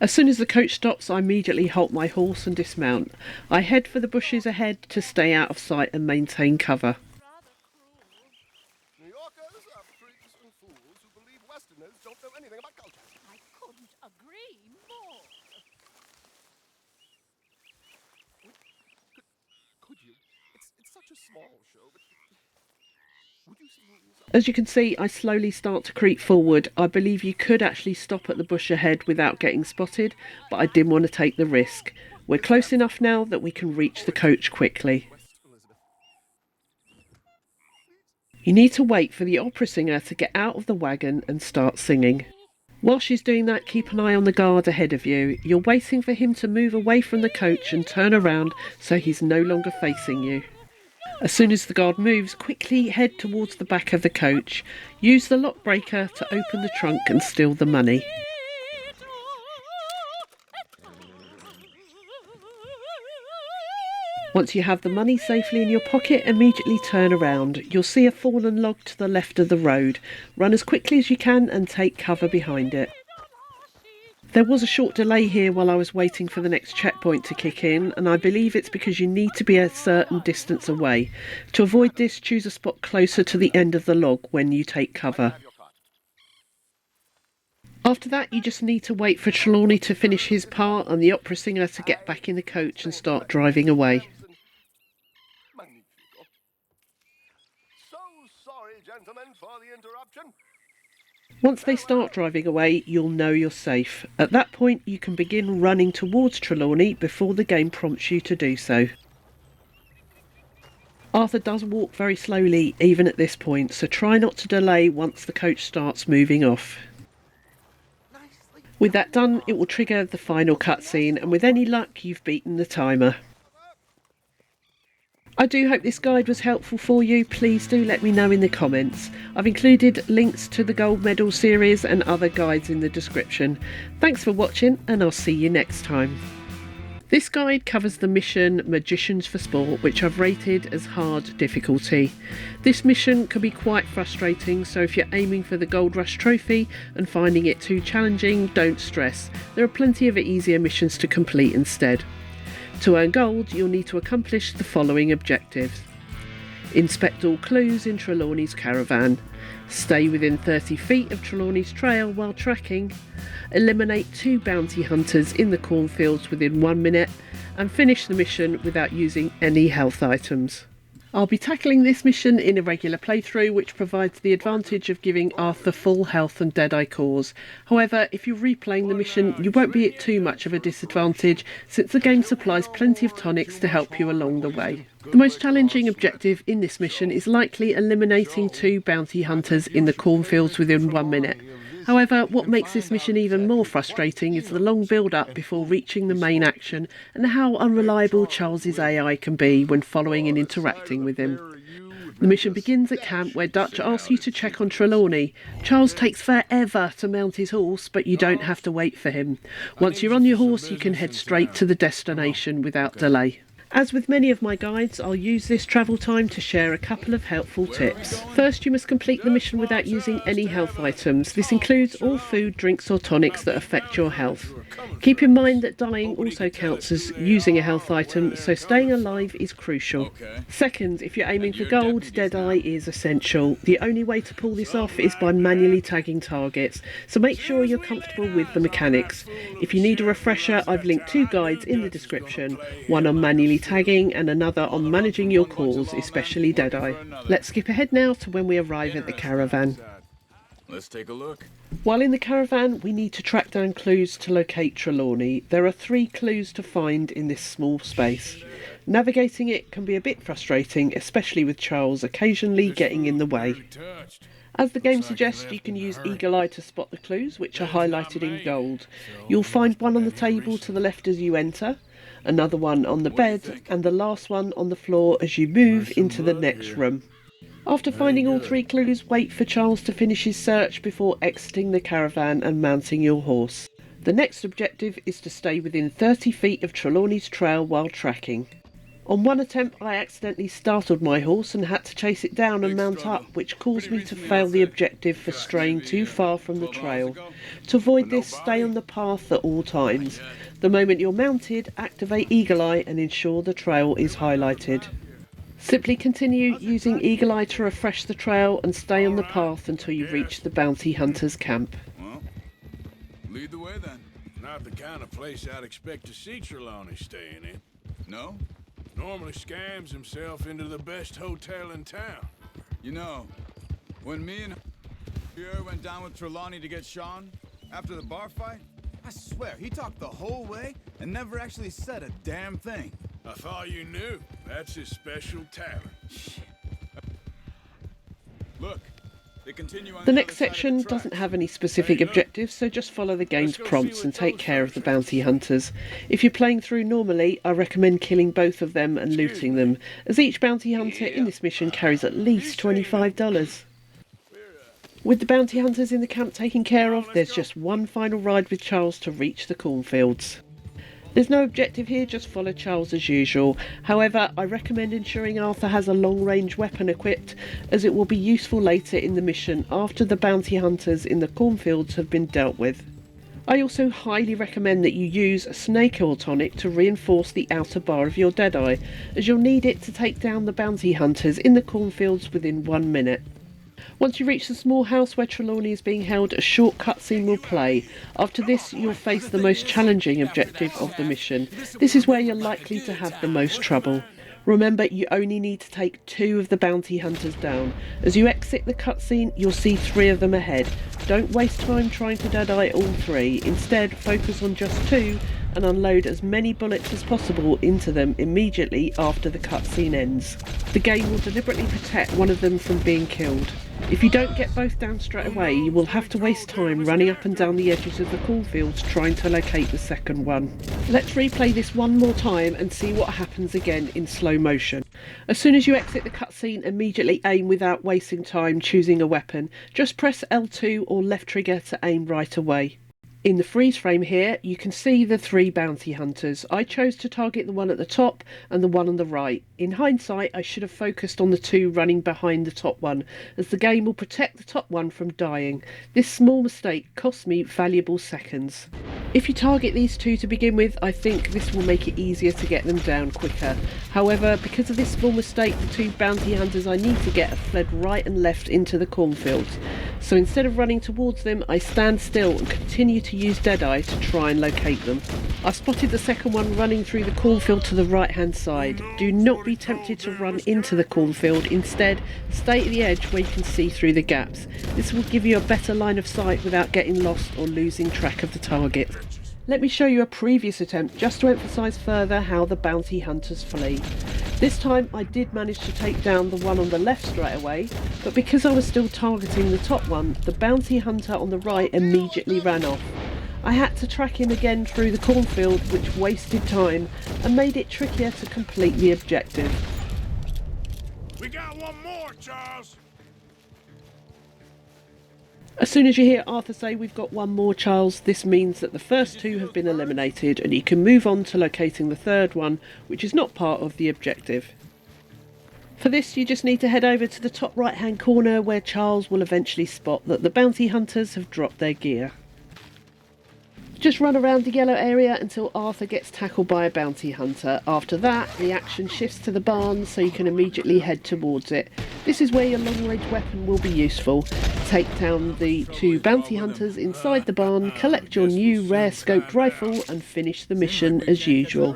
As soon as the coach stops, I immediately halt my horse and dismount. I head for the bushes ahead to stay out of sight and maintain cover. New Yorkers are freaks and fools who believe Westerners don't know anything about culture. I couldn't agree more. Could you? It's such a small show, but would you see... As you can see, I slowly start to creep forward. I believe you could actually stop at the bush ahead without getting spotted, but I didn't want to take the risk. We're close enough now that we can reach the coach quickly. You need to wait for the opera singer to get out of the wagon and start singing. While she's doing that, keep an eye on the guard ahead of you. You're waiting for him to move away from the coach and turn around so he's no longer facing you. As soon as the guard moves, quickly head towards the back of the coach. Use the lock breaker to open the trunk and steal the money. Once you have the money safely in your pocket, immediately turn around. You'll see a fallen log to the left of the road. Run as quickly as you can and take cover behind it. There was a short delay here while I was waiting for the next checkpoint to kick in, and I believe it's because you need to be a certain distance away. To avoid this, choose a spot closer to the end of the log when you take cover. After that, you just need to wait for Trelawney to finish his part and the opera singer to get back in the coach and start driving away. So sorry, gentlemen, for the interruption. Once they start driving away, you'll know you're safe. At that point, you can begin running towards Trelawney before the game prompts you to do so. Arthur does walk very slowly even at this point, so try not to delay once the coach starts moving off. With that done, it will trigger the final cutscene, and with any luck, you've beaten the timer. I do hope this guide was helpful for you. Please do let me know in the comments. I've included links to the gold medal series and other guides in the description. Thanks for watching, and I'll see you next time. This guide covers the mission Magicians for Sport, which I've rated as hard difficulty. This mission can be quite frustrating, so if you're aiming for the Gold Rush trophy and finding it too challenging, don't stress. There are plenty of easier missions to complete instead. To earn gold, you'll need to accomplish the following objectives. Inspect all clues in Trelawney's caravan. Stay within 30 feet of Trelawney's trail while tracking. Eliminate 2 bounty hunters in the cornfields within 1 minute. And finish the mission without using any health items. I'll be tackling this mission in a regular playthrough, which provides the advantage of giving Arthur full health and Deadeye cores. However, if you're replaying the mission, you won't be at too much of a disadvantage, since the game supplies plenty of tonics to help you along the way. The most challenging objective in this mission is likely eliminating 2 bounty hunters in the cornfields within 1 minute. However, what makes this mission even more frustrating is the long build-up before reaching the main action, and how unreliable Charles's AI can be when following and interacting with him. The mission begins at camp, where Dutch asks you to check on Trelawney. Charles takes forever to mount his horse, but you don't have to wait for him. Once you're on your horse, you can head straight to the destination without delay. As with many of my guides, I'll use this travel time to share a couple of helpful tips. First, you must complete the mission without using any health items. This includes all food, drinks or tonics that affect your health. Keep in mind that dying also counts as using a health item, so staying alive is crucial. Second, if you're aiming for gold, Deadeye is essential. The only way to pull this off is by manually tagging targets, so make sure you're comfortable with the mechanics. If you need a refresher, I've linked 2 guides in the description, one on manually tagging and another on managing your calls, especially Deadeye. Let's skip ahead now to when we arrive at the caravan. Let's take a look. While in the caravan, we need to track down clues to locate Trelawney. There are 3 clues to find in this small space. Navigating it can be a bit frustrating, especially with Charles occasionally getting in the way. As the game suggests, you can use Eagle Eye to spot the clues, which are highlighted in gold. You'll find one on the table to the left as you enter, another one on the bed, and the last one on the floor as you move into the next room. After finding all 3 clues, wait for Charles to finish his search before exiting the caravan and mounting your horse. The next objective is to stay within 30 feet of Trelawney's trail while tracking. On one attempt, I accidentally startled my horse and had to chase it down and mount up, which caused me to fail the objective for straying too far from the trail. To avoid this, stay on the path at all times. The moment you're mounted, activate Eagle Eye and ensure the trail is highlighted. Simply continue using Eagle Eye to refresh the trail and stay on the path until you reach the bounty hunter's camp. Well, lead the way then. Not the kind of place I'd expect to see Trelawney staying in. No? Normally scams himself into the best hotel in town. You know, when me and here went down with Trelawney to get Sean, after the bar fight, I swear he talked the whole way and never actually said a damn thing. I thought you knew. That's his special talent. Look, they continue on the next section doesn't have any specific objectives, so just follow the game's prompts and take care of the bounty hunters. If you're playing through normally, I recommend killing both of them and looting them, as each bounty hunter in this mission carries at least $25. With the bounty hunters in the camp taken care of, there's just one final ride with Charles to reach the cornfields. There's no objective here, just follow Charles as usual. However, I recommend ensuring Arthur has a long-range weapon equipped, as it will be useful later in the mission after the bounty hunters in the cornfields have been dealt with. I also highly recommend that you use a snake oil tonic to reinforce the outer bar of your Deadeye, as you'll need it to take down the bounty hunters in the cornfields within 1 minute. Once you reach the small house where Trelawney is being held, a short cutscene will play. After this, you'll face the most challenging objective of the mission. This is where you're likely to have the most trouble. Remember, you only need to take 2 of the bounty hunters down. As you exit the cutscene, you'll see 3 of them ahead. Don't waste time trying to Deadeye all 3. Instead, focus on just 2 and unload as many bullets as possible into them immediately after the cutscene ends. The game will deliberately protect one of them from being killed. If you don't get both down straight away, you will have to waste time running up and down the edges of the cornfields trying to locate the second one. Let's replay this one more time and see what happens again in slow motion. As soon as you exit the cutscene, immediately aim without wasting time choosing a weapon. Just press L2 or left trigger to aim right away. In the freeze frame here, you can see the 3 bounty hunters. I chose to target the one at the top and the one on the right. In hindsight, I should have focused on the 2 running behind the top one, as the game will protect the top one from dying. This small mistake cost me valuable seconds. If you target these 2 to begin with, I think this will make it easier to get them down quicker. However, because of this small mistake, the 2 bounty hunters I need to get have fled right and left into the cornfields. So instead of running towards them, I stand still and continue to use Deadeye to try and locate them. I spotted the second one running through the cornfield to the right hand side. Do not be tempted to run into the cornfield. Instead, stay at the edge where you can see through the gaps. This will give you a better line of sight without getting lost or losing track of the target. Let me show you a previous attempt just to emphasise further how the bounty hunters flee. This time I did manage to take down the one on the left straight away, but because I was still targeting the top one, the bounty hunter on the right immediately ran off. I had to track him again through the cornfield, which wasted time and made it trickier to complete the objective. We got one more, Charles. As soon as you hear Arthur say we've got one more, Charles, this means that the first 2 have been eliminated and you can move on to locating the third one, which is not part of the objective. For this, you just need to head over to the top right hand corner where Charles will eventually spot that the bounty hunters have dropped their gear. Just run around the yellow area until Arthur gets tackled by a bounty hunter. After that, the action shifts to the barn so you can immediately head towards it. This is where your long-range weapon will be useful. Take down the 2 bounty hunters inside the barn, collect your new rare scoped rifle and finish the mission as usual.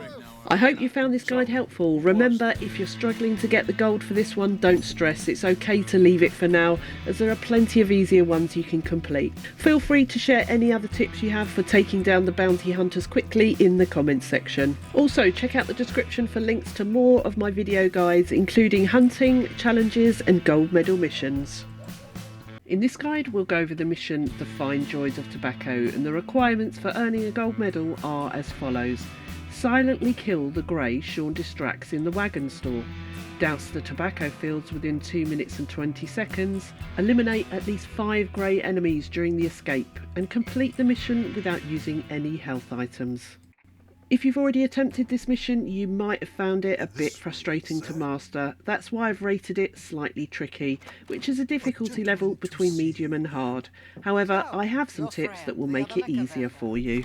I hope you found this guide helpful. Remember, if you're struggling to get the gold for this one, don't stress. It's okay to leave it for now, as there are plenty of easier ones you can complete. Feel free to share any other tips you have for taking down the bounty hunters quickly in the comments section. Also, check out the description for links to more of my video guides, including hunting, challenges and gold medal missions. In this guide, we'll go over the mission The Fine Joys of Tobacco, and the requirements for earning a gold medal are as follows. Silently kill the grey Sean distracts in the wagon store. Douse the tobacco fields within 2 minutes and 20 seconds. Eliminate at least 5 grey enemies during the escape. And complete the mission without using any health items. If you've already attempted this mission, you might have found it a bit frustrating to master. That's why I've rated it slightly tricky, which is a difficulty level between medium and hard. However, I have some tips that will make it easier for you.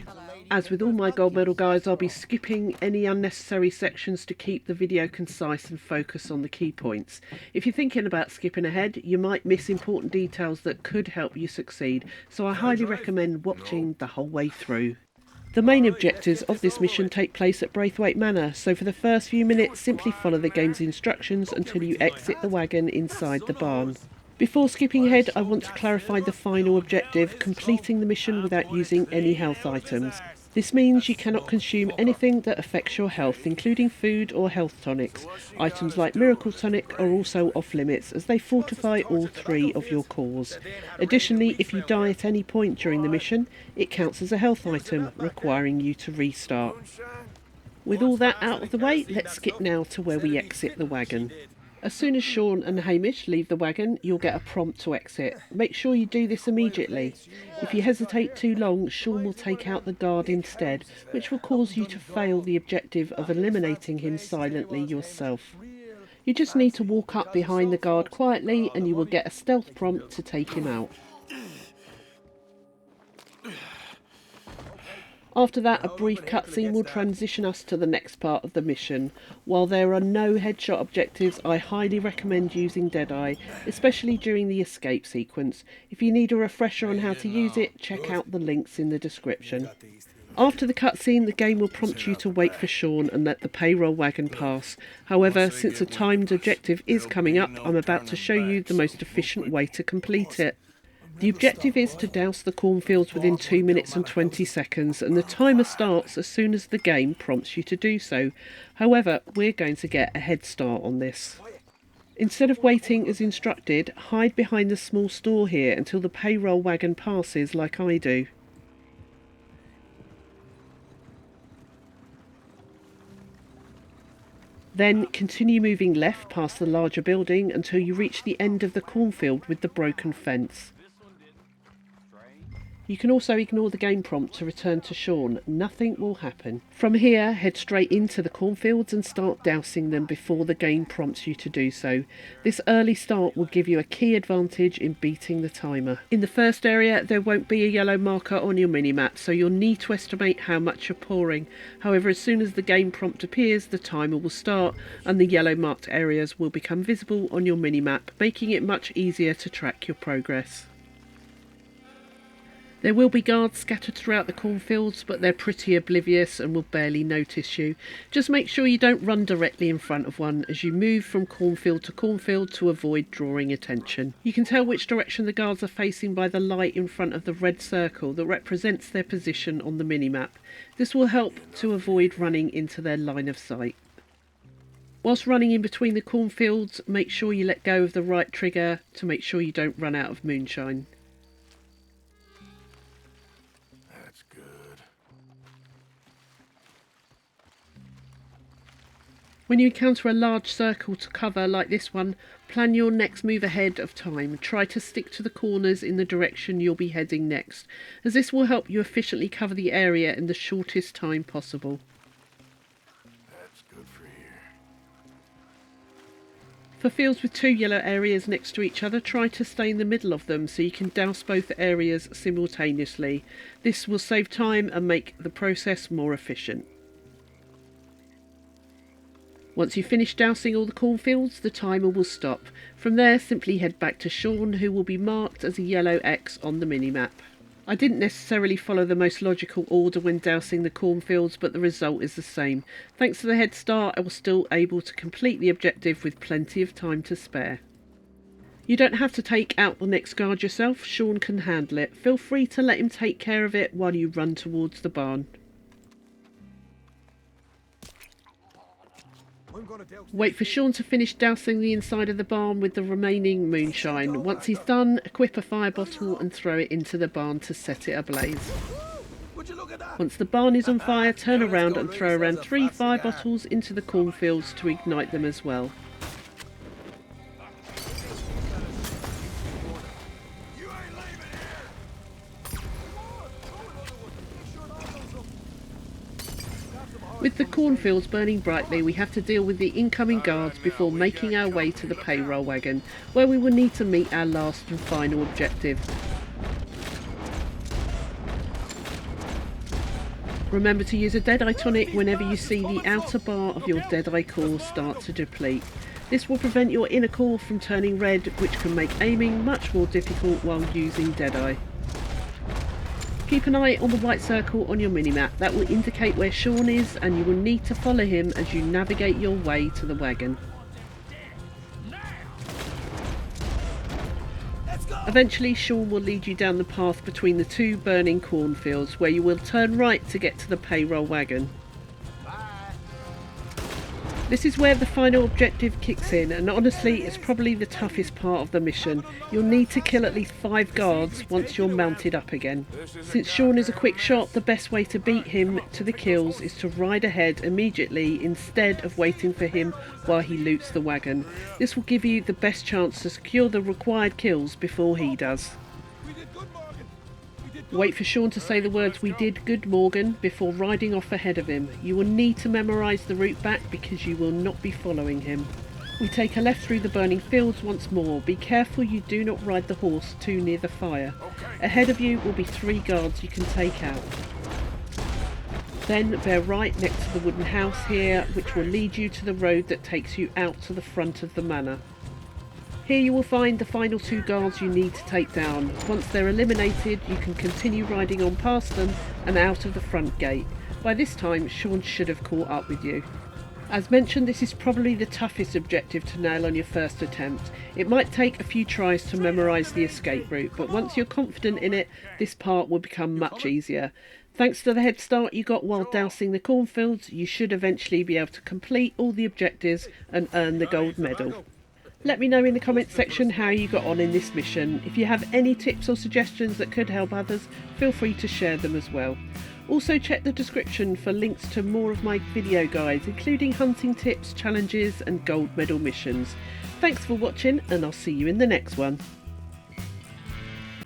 As with all my gold medal guides, I'll be skipping any unnecessary sections to keep the video concise and focus on the key points. If you're thinking about skipping ahead, you might miss important details that could help you succeed, so I highly recommend watching the whole way through. The main objectives of this mission take place at Braithwaite Manor, so for the first few minutes simply follow the game's instructions until you exit the wagon inside the barn. Before skipping ahead, I want to clarify the final objective, completing the mission without using any health items. This means you cannot consume anything that affects your health, including food or health tonics. Items like Miracle Tonic are also off limits, as they fortify all 3 of your cores. Additionally, if you die at any point during the mission, it counts as a health item, requiring you to restart. With all that out of the way, let's skip now to where we exit the wagon. As soon as Sean and Hamish leave the wagon, you'll get a prompt to exit. Make sure you do this immediately. If you hesitate too long, Sean will take out the guard instead, which will cause you to fail the objective of eliminating him silently yourself. You just need to walk up behind the guard quietly and you will get a stealth prompt to take him out. After that, a brief cutscene will transition us to the next part of the mission. While there are no headshot objectives, I highly recommend using Deadeye, especially during the escape sequence. If you need a refresher on how to use it, check out the links in the description. After the cutscene, the game will prompt you to wait for Sean and let the payroll wagon pass. However, since a timed objective is coming up, I'm about to show you the most efficient way to complete it. The objective is to douse the cornfields within 2 minutes and 20 seconds, and the timer starts as soon as the game prompts you to do so. However, we're going to get a head start on this. Instead of waiting as instructed, hide behind the small store here until the payroll wagon passes like I do. Then continue moving left past the larger building until you reach the end of the cornfield with the broken fence. You can also ignore the game prompt to return to Sean. Nothing will happen. From here, head straight into the cornfields and start dousing them before the game prompts you to do so. This early start will give you a key advantage in beating the timer. In the first area, there won't be a yellow marker on your minimap, so you'll need to estimate how much you're pouring. However, as soon as the game prompt appears, the timer will start and the yellow marked areas will become visible on your minimap, making it much easier to track your progress. There will be guards scattered throughout the cornfields, but they're pretty oblivious and will barely notice you. Just make sure you don't run directly in front of one as you move from cornfield to cornfield to avoid drawing attention. You can tell which direction the guards are facing by the light in front of the red circle that represents their position on the minimap. This will help to avoid running into their line of sight. Whilst running in between the cornfields, make sure you let go of the right trigger to make sure you don't run out of moonshine. When you encounter a large circle to cover like this one, plan your next move ahead of time. Try to stick to the corners in the direction you'll be heading next, as this will help you efficiently cover the area in the shortest time possible. That's good for here. For fields with two yellow areas next to each other, try to stay in the middle of them so you can douse both areas simultaneously. This will save time and make the process more efficient. Once you've finished dousing all the cornfields, the timer will stop. From there, simply head back to Sean, who will be marked as a yellow X on the minimap. I didn't necessarily follow the most logical order when dousing the cornfields, but the result is the same. Thanks to the head start, I was still able to complete the objective with plenty of time to spare. You don't have to take out the next guard yourself, Sean can handle it. Feel free to let him take care of it while you run towards the barn. Wait for Sean to finish dousing the inside of the barn with the remaining moonshine. Once he's done, equip a fire bottle and throw it into the barn to set it ablaze. Once the barn is on fire, turn around and throw around 3 fire bottles into the cornfields to ignite them as well. With the cornfields burning brightly, we have to deal with the incoming guards before making our way to the payroll wagon, where we will need to meet our last and final objective. Remember to use a Deadeye tonic whenever you see the outer bar of your Deadeye core start to deplete. This will prevent your inner core from turning red, which can make aiming much more difficult while using Deadeye. Keep an eye on the white circle on your minimap. That will indicate where Sean is, and you will need to follow him as you navigate your way to the wagon. Eventually, Sean will lead you down the path between the two burning cornfields, where you will turn right to get to the payroll wagon. This is where the final objective kicks in, and honestly it's probably the toughest part of the mission. You'll need to kill at least 5 guards once you're mounted up again. Since Sean is a quick shot, the best way to beat him to the kills is to ride ahead immediately instead of waiting for him while he loots the wagon. This will give you the best chance to secure the required kills before he does. Wait for Sean to say the words "we did good, Morgan" before riding off ahead of him. You will need to memorise the route back because you will not be following him. We take a left through the burning fields once more. Be careful you do not ride the horse too near the fire. Ahead of you will be 3 guards you can take out. Then bear right next to the wooden house here, which will lead you to the road that takes you out to the front of the manor. Here you will find the final 2 guards you need to take down. Once they're eliminated, you can continue riding on past them and out of the front gate. By this time, Sean should have caught up with you. As mentioned, this is probably the toughest objective to nail on your first attempt. It might take a few tries to memorise the escape route, but once you're confident in it, this part will become much easier. Thanks to the head start you got while dousing the cornfields, you should eventually be able to complete all the objectives and earn the gold medal. Let me know in the comments section how you got on in this mission. If you have any tips or suggestions that could help others, feel free to share them as well. Also check the description for links to more of my video guides, including hunting tips, challenges and gold medal missions. Thanks for watching, and I'll see you in the next one.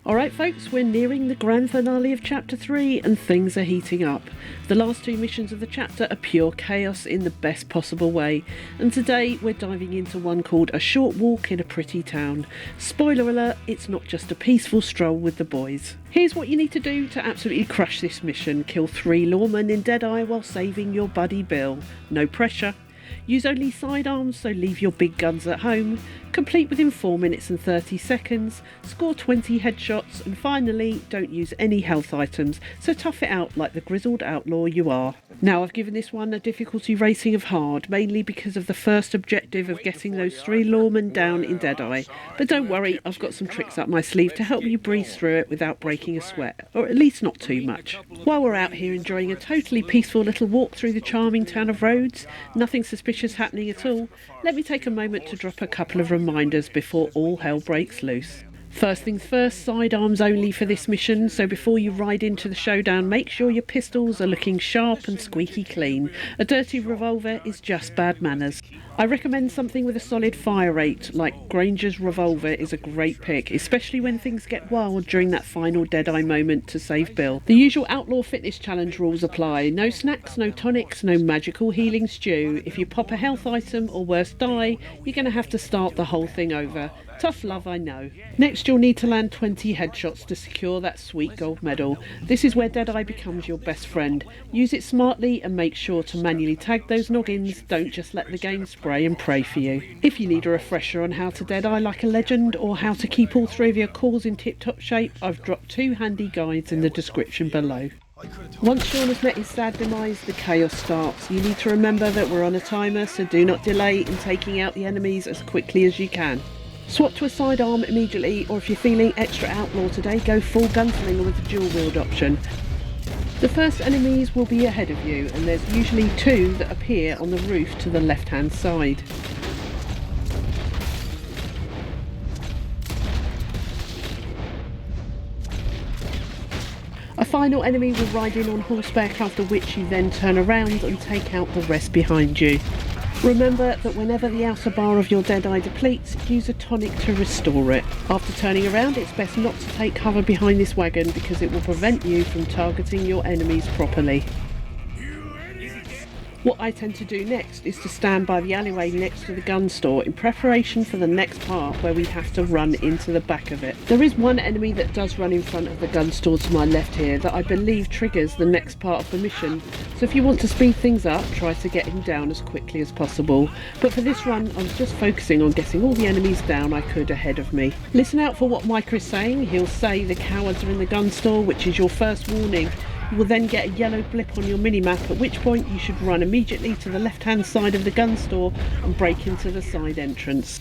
Alright folks, we're nearing the grand finale of chapter 3 and things are heating up. The last 2 missions of the chapter are pure chaos in the best possible way, and today we're diving into one called A Short Walk in a Pretty Town. Spoiler alert, it's not just a peaceful stroll with the boys. Here's what you need to do to absolutely crush this mission. Kill 3 lawmen in Deadeye while saving your buddy Bill. No pressure. Use only sidearms, so leave your big guns at home. Complete within 4 minutes and 30 seconds. Score 20 headshots, and finally, don't use any health items, so tough it out like the grizzled outlaw you are. Now, I've given this one a difficulty rating of hard, mainly because of the first objective of getting those 3 lawmen down in Deadeye. But don't worry, I've got some tricks up my sleeve to help you breeze through it without breaking a sweat, or at least not too much. While we're out here enjoying a totally peaceful little walk through the charming town of Rhodes, nothing suspicious happening at all, let me take a moment to drop a couple of reminders before all hell breaks loose. First things first, sidearms only for this mission, so before you ride into the showdown, make sure your pistols are looking sharp and squeaky clean. A dirty revolver is just bad manners. I recommend something with a solid fire rate, like Granger's revolver is a great pick, especially when things get wild during that final Deadeye moment to save Bill. The usual Outlaw Fitness Challenge rules apply. No snacks, no tonics, no magical healing stew. If you pop a health item or worse die, you're going to have to start the whole thing over. Tough love, I know. Next, you'll need to land 20 headshots to secure that sweet gold medal. This is where Deadeye becomes your best friend. Use it smartly and make sure to manually tag those noggins. Don't just let the game spray and pray for you. If you need a refresher on how to Deadeye like a legend, or how to keep all 3 of your cores in tip-top shape, I've dropped 2 handy guides in the description below. Once Sean has met his sad demise, the chaos starts. You need to remember that we're on a timer, so do not delay in taking out the enemies as quickly as you can. Swap to a sidearm immediately, or if you're feeling extra outlaw today, go full gunslinger with the dual wield option. The first enemies will be ahead of you, and there's usually 2 that appear on the roof to the left hand side. A final enemy will ride in on horseback, after which you then turn around and take out the rest behind you. Remember that whenever the outer bar of your Deadeye depletes, use a tonic to restore it. After turning around, it's best not to take cover behind this wagon because it will prevent you from targeting your enemies properly. What I tend to do next is to stand by the alleyway next to the gun store in preparation for the next part where we have to run into the back of it. There is one enemy that does run in front of the gun store to my left here that I believe triggers the next part of the mission, so if you want to speed things up, try to get him down as quickly as possible. But for this run, I was just focusing on getting all the enemies down I could ahead of me. Listen out for what Micah is saying. He'll say the cowards are in the gun store, which is your first warning. You will then get a yellow blip on your minimap, at which point you should run immediately to the left hand side of the gun store and break into the side entrance.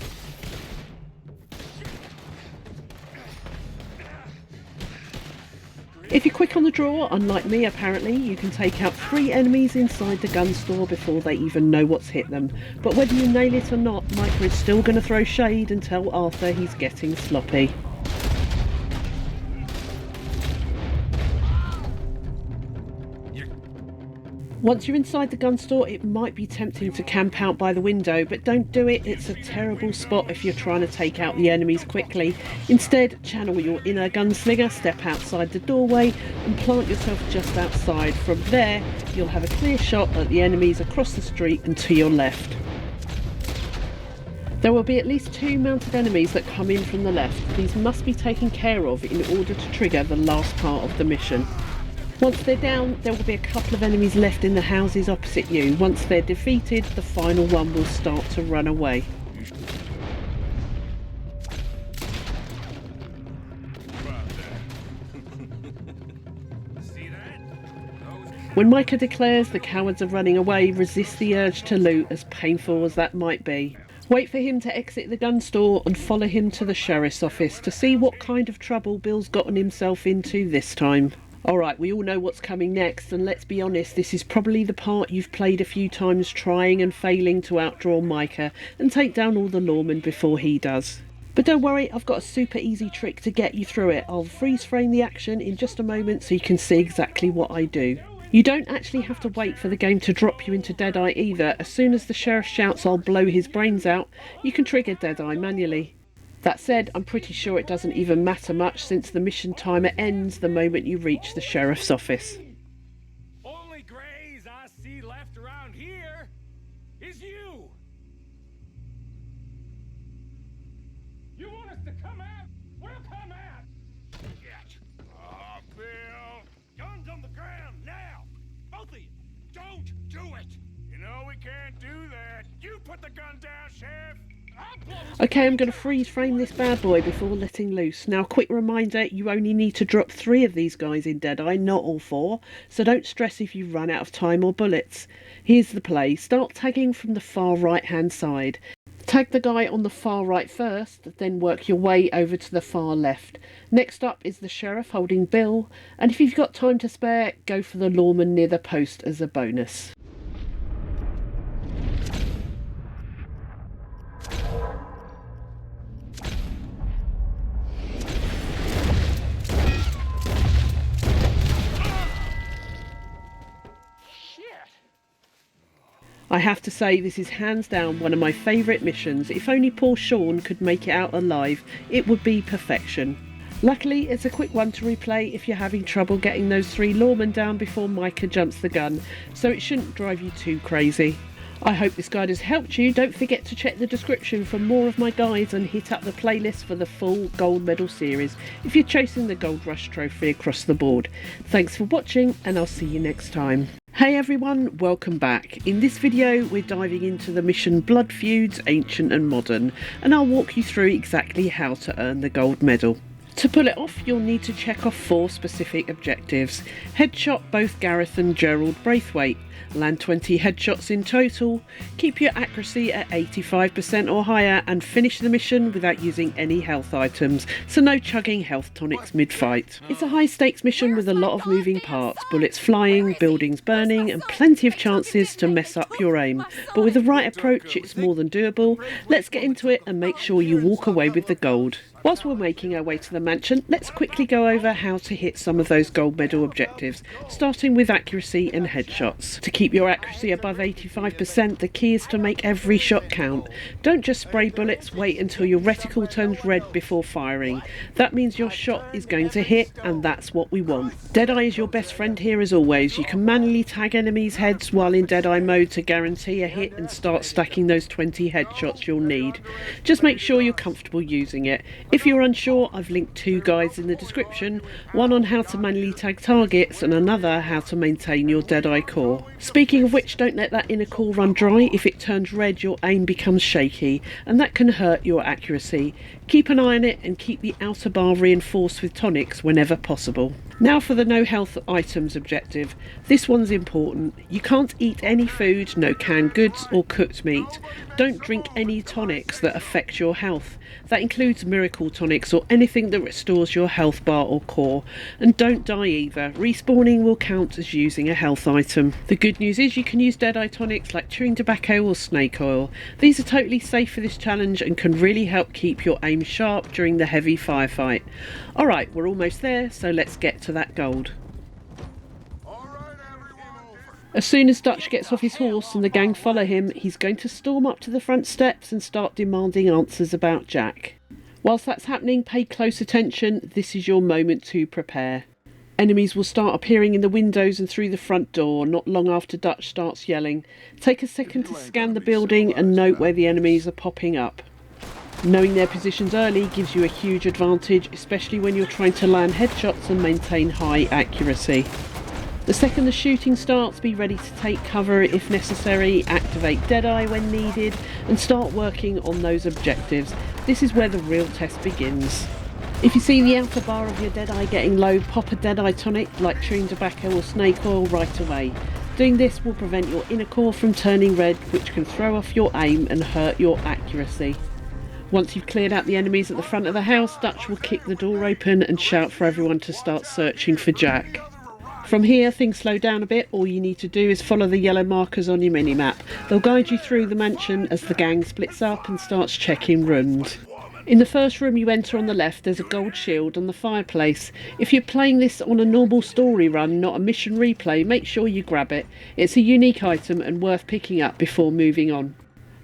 If you're quick on the draw, unlike me apparently, you can take out 3 enemies inside the gun store before they even know what's hit them. But whether you nail it or not, Micah is still going to throw shade and tell Arthur he's getting sloppy. Once you're inside the gun store, it might be tempting to camp out by the window, but don't do it. It's a terrible spot if you're trying to take out the enemies quickly. Instead, channel your inner gunslinger, step outside the doorway and plant yourself just outside. From there, you'll have a clear shot at the enemies across the street and to your left. There will be at least 2 mounted enemies that come in from the left. These must be taken care of in order to trigger the last part of the mission. Once they're down, there will be a couple of enemies left in the houses opposite you. Once they're defeated, the final one will start to run away. When Micah declares the cowards are running away, resist the urge to loot, as painful as that might be. Wait for him to exit the gun store and follow him to the sheriff's office to see what kind of trouble Bill's gotten himself into this time. Alright, we all know what's coming next, and let's be honest, this is probably the part you've played a few times, trying and failing to outdraw Micah and take down all the lawmen before he does. But don't worry, I've got a super easy trick to get you through it. I'll freeze frame the action in just a moment so you can see exactly what I do. You don't actually have to wait for the game to drop you into Deadeye either. As soon as the sheriff shouts I'll blow his brains out, you can trigger Deadeye manually. That said, I'm pretty sure it doesn't even matter much since the mission timer ends the moment you reach the sheriff's office. Only grays I see left around here is you. You want us to come out? We'll come out. Oh, Bill. Guns on the ground now. Both of you. Don't do it. You know we can't do that. You put the gun down, Sheriff. Okay, I'm going to freeze frame this bad boy before letting loose. Now, a quick reminder, you only need to drop 3 of these guys in Deadeye, not all 4, so don't stress if you run out of time or bullets. Here's the play. Start tagging from the far right hand side. Tag the guy on the far right first, then work your way over to the far left. Next up is the sheriff holding Bill, and if you've got time to spare, go for the lawman near the post as a bonus. I have to say, this is hands down one of my favourite missions. If only poor Sean could make it out alive, it would be perfection. Luckily, it's a quick one to replay if you're having trouble getting those 3 lawmen down before Micah jumps the gun, so it shouldn't drive you too crazy. I hope this guide has helped you. Don't forget to check the description for more of my guides and hit up the playlist for the full gold medal series if you're chasing the Gold Rush trophy across the board. Thanks for watching, and I'll see you next time. Hey everyone, welcome back. In this video we're diving into the mission Blood Feuds, Ancient and Modern, and I'll walk you through exactly how to earn the gold medal. To pull it off, you'll need to check off 4 specific objectives. Headshot both Gareth and Gerald Braithwaite, land 20 headshots in total, keep your accuracy at 85% or higher, and finish the mission without using any health items, so no chugging health tonics mid-fight. It's a high stakes mission with a lot of moving parts, bullets flying, buildings burning, and plenty of chances to mess up your aim, but with the right approach it's more than doable. Let's get into it and make sure you walk away with the gold. Whilst we're making our way to the mansion, let's quickly go over how to hit some of those gold medal objectives, starting with accuracy and headshots. To keep your accuracy above 85%, the key is to make every shot count. Don't just spray bullets, wait until your reticle turns red before firing. That means your shot is going to hit, and that's what we want. Deadeye is your best friend here as always. You can manually tag enemies' heads while in Deadeye mode to guarantee a hit and start stacking those 20 headshots you'll need. Just make sure you're comfortable using it. If you're unsure, I've linked 2 guides in the description, one on how to manually tag targets and another how to maintain your Deadeye core. Speaking of which, don't let that inner core run dry. If it turns red, your aim becomes shaky, and that can hurt your accuracy. Keep an eye on it and keep the outer bar reinforced with tonics whenever possible. Now for the no health items objective. This one's important. You can't eat any food, no canned goods or cooked meat. Don't drink any tonics that affect your health. That includes miracle tonics or anything that restores your health bar or core. And don't die either. Respawning will count as using a health item. The good news is you can use Deadeye tonics like chewing tobacco or snake oil. These are totally safe for this challenge and can really help keep your aim sharp during the heavy firefight. Alright, we're almost there, so let's get to that gold. As soon as Dutch gets off his horse and the gang follow him, he's going to storm up to the front steps and start demanding answers about Jack. Whilst that's happening, pay close attention. This is your moment to prepare. Enemies will start appearing in the windows and through the front door not long after Dutch starts yelling. Take a second to scan the building and note where the enemies are popping up. Knowing their positions early gives you a huge advantage, especially when you're trying to land headshots and maintain high accuracy. The second the shooting starts, be ready to take cover if necessary, activate Deadeye when needed, and start working on those objectives. This is where the real test begins. If you see the outer bar of your Deadeye getting low, pop a Deadeye tonic like chewing tobacco or snake oil right away. Doing this will prevent your inner core from turning red, which can throw off your aim and hurt your accuracy. Once you've cleared out the enemies at the front of the house, Dutch will kick the door open and shout for everyone to start searching for Jack. From here, things slow down a bit. All you need to do is follow the yellow markers on your mini-map. They'll guide you through the mansion as the gang splits up and starts checking rooms. In the first room you enter on the left, there's a gold shield on the fireplace. If you're playing this on a normal story run, not a mission replay, make sure you grab it. It's a unique item and worth picking up before moving on.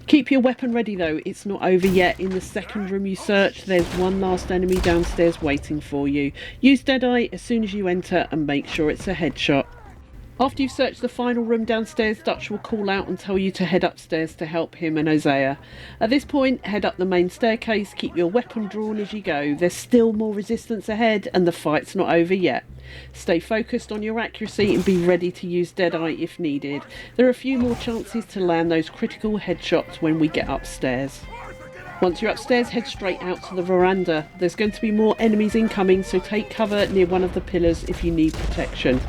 Keep your weapon ready though, it's not over yet. In the second room you search, there's one last enemy downstairs waiting for you. Use Deadeye as soon as you enter and make sure it's a headshot. After you've searched the final room downstairs, Dutch will call out and tell you to head upstairs to help him and Hosea. At this point, head up the main staircase, keep your weapon drawn as you go. There's still more resistance ahead and the fight's not over yet. Stay focused on your accuracy and be ready to use Deadeye if needed. There are a few more chances to land those critical headshots when we get upstairs. Once you're upstairs, head straight out to the veranda. There's going to be more enemies incoming, so take cover near one of the pillars if you need protection.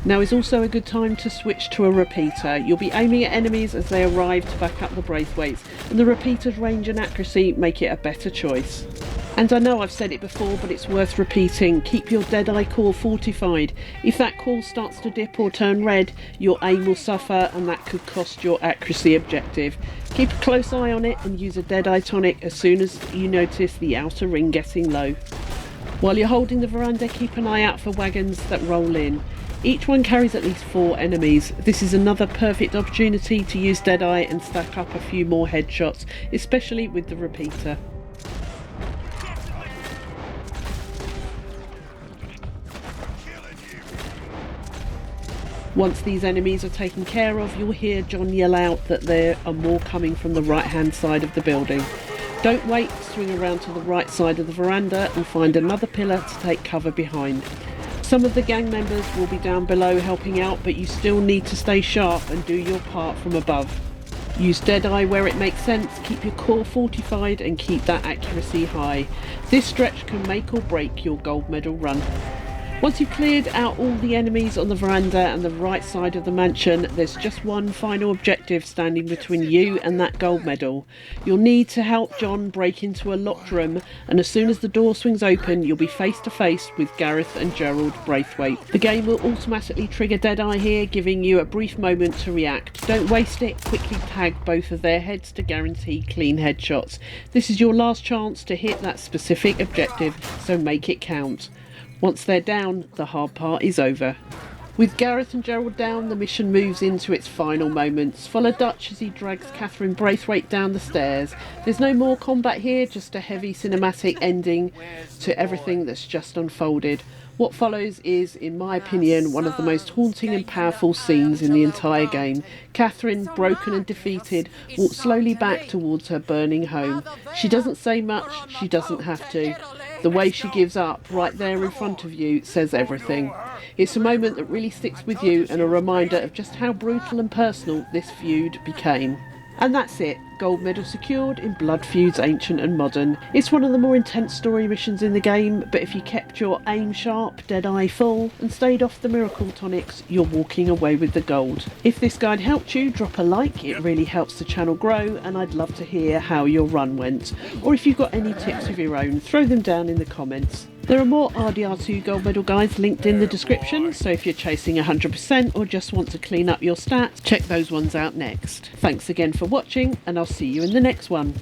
Now is also a good time to switch to a repeater. You'll be aiming at enemies as they arrive to back up the Braithwaites, and the repeater's range and accuracy make it a better choice. And I know I've said it before, but it's worth repeating. Keep your Deadeye core fortified. If that core starts to dip or turn red, your aim will suffer and that could cost your accuracy objective. Keep a close eye on it and use a Deadeye tonic as soon as you notice the outer ring getting low. While you're holding the veranda, keep an eye out for wagons that roll in. Each one carries at least 4 enemies. This is another perfect opportunity to use Deadeye and stack up a few more headshots, especially with the repeater. Once these enemies are taken care of, you'll hear John yell out that there are more coming from the right hand side of the building. Don't wait, swing around to the right side of the veranda and find another pillar to take cover behind. Some of the gang members will be down below helping out, but you still need to stay sharp and do your part from above. Use Deadeye where it makes sense, keep your core fortified and keep that accuracy high. This stretch can make or break your gold medal run. Once you've cleared out all the enemies on the veranda and the right side of the mansion, there's just one final objective standing between you and that gold medal. You'll need to help John break into a locked room, and as soon as the door swings open, you'll be face to face with Gareth and Gerald Braithwaite. The game will automatically trigger Deadeye here, giving you a brief moment to react. Don't waste it, quickly tag both of their heads to guarantee clean headshots. This is your last chance to hit that specific objective, so make it count. Once they're down, the hard part is over. With Gareth and Gerald down, the mission moves into its final moments. Follow Dutch as he drags Catherine Braithwaite down the stairs. There's no more combat here, just a heavy cinematic ending to everything that's just unfolded. What follows is, in my opinion, one of the most haunting and powerful scenes in the entire game. Catherine, broken and defeated, walks slowly back towards her burning home. She doesn't say much, she doesn't have to. The way she gives up, right there in front of you, says everything. It's a moment that really sticks with you and a reminder of just how brutal and personal this feud became. And that's it. Gold medal secured in Blood Feuds Ancient and Modern. It's one of the more intense story missions in the game, but if you kept your aim sharp, Deadeye full, and stayed off the miracle tonics, you're walking away with the gold. If this guide helped you, drop a like, it really helps the channel grow, and I'd love to hear how your run went. Or if you've got any tips of your own, throw them down in the comments. There are more RDR2 gold medal guides linked in the description, so if you're chasing 100% or just want to clean up your stats, check those ones out next. Thanks again for watching, and I'll see you in the next one.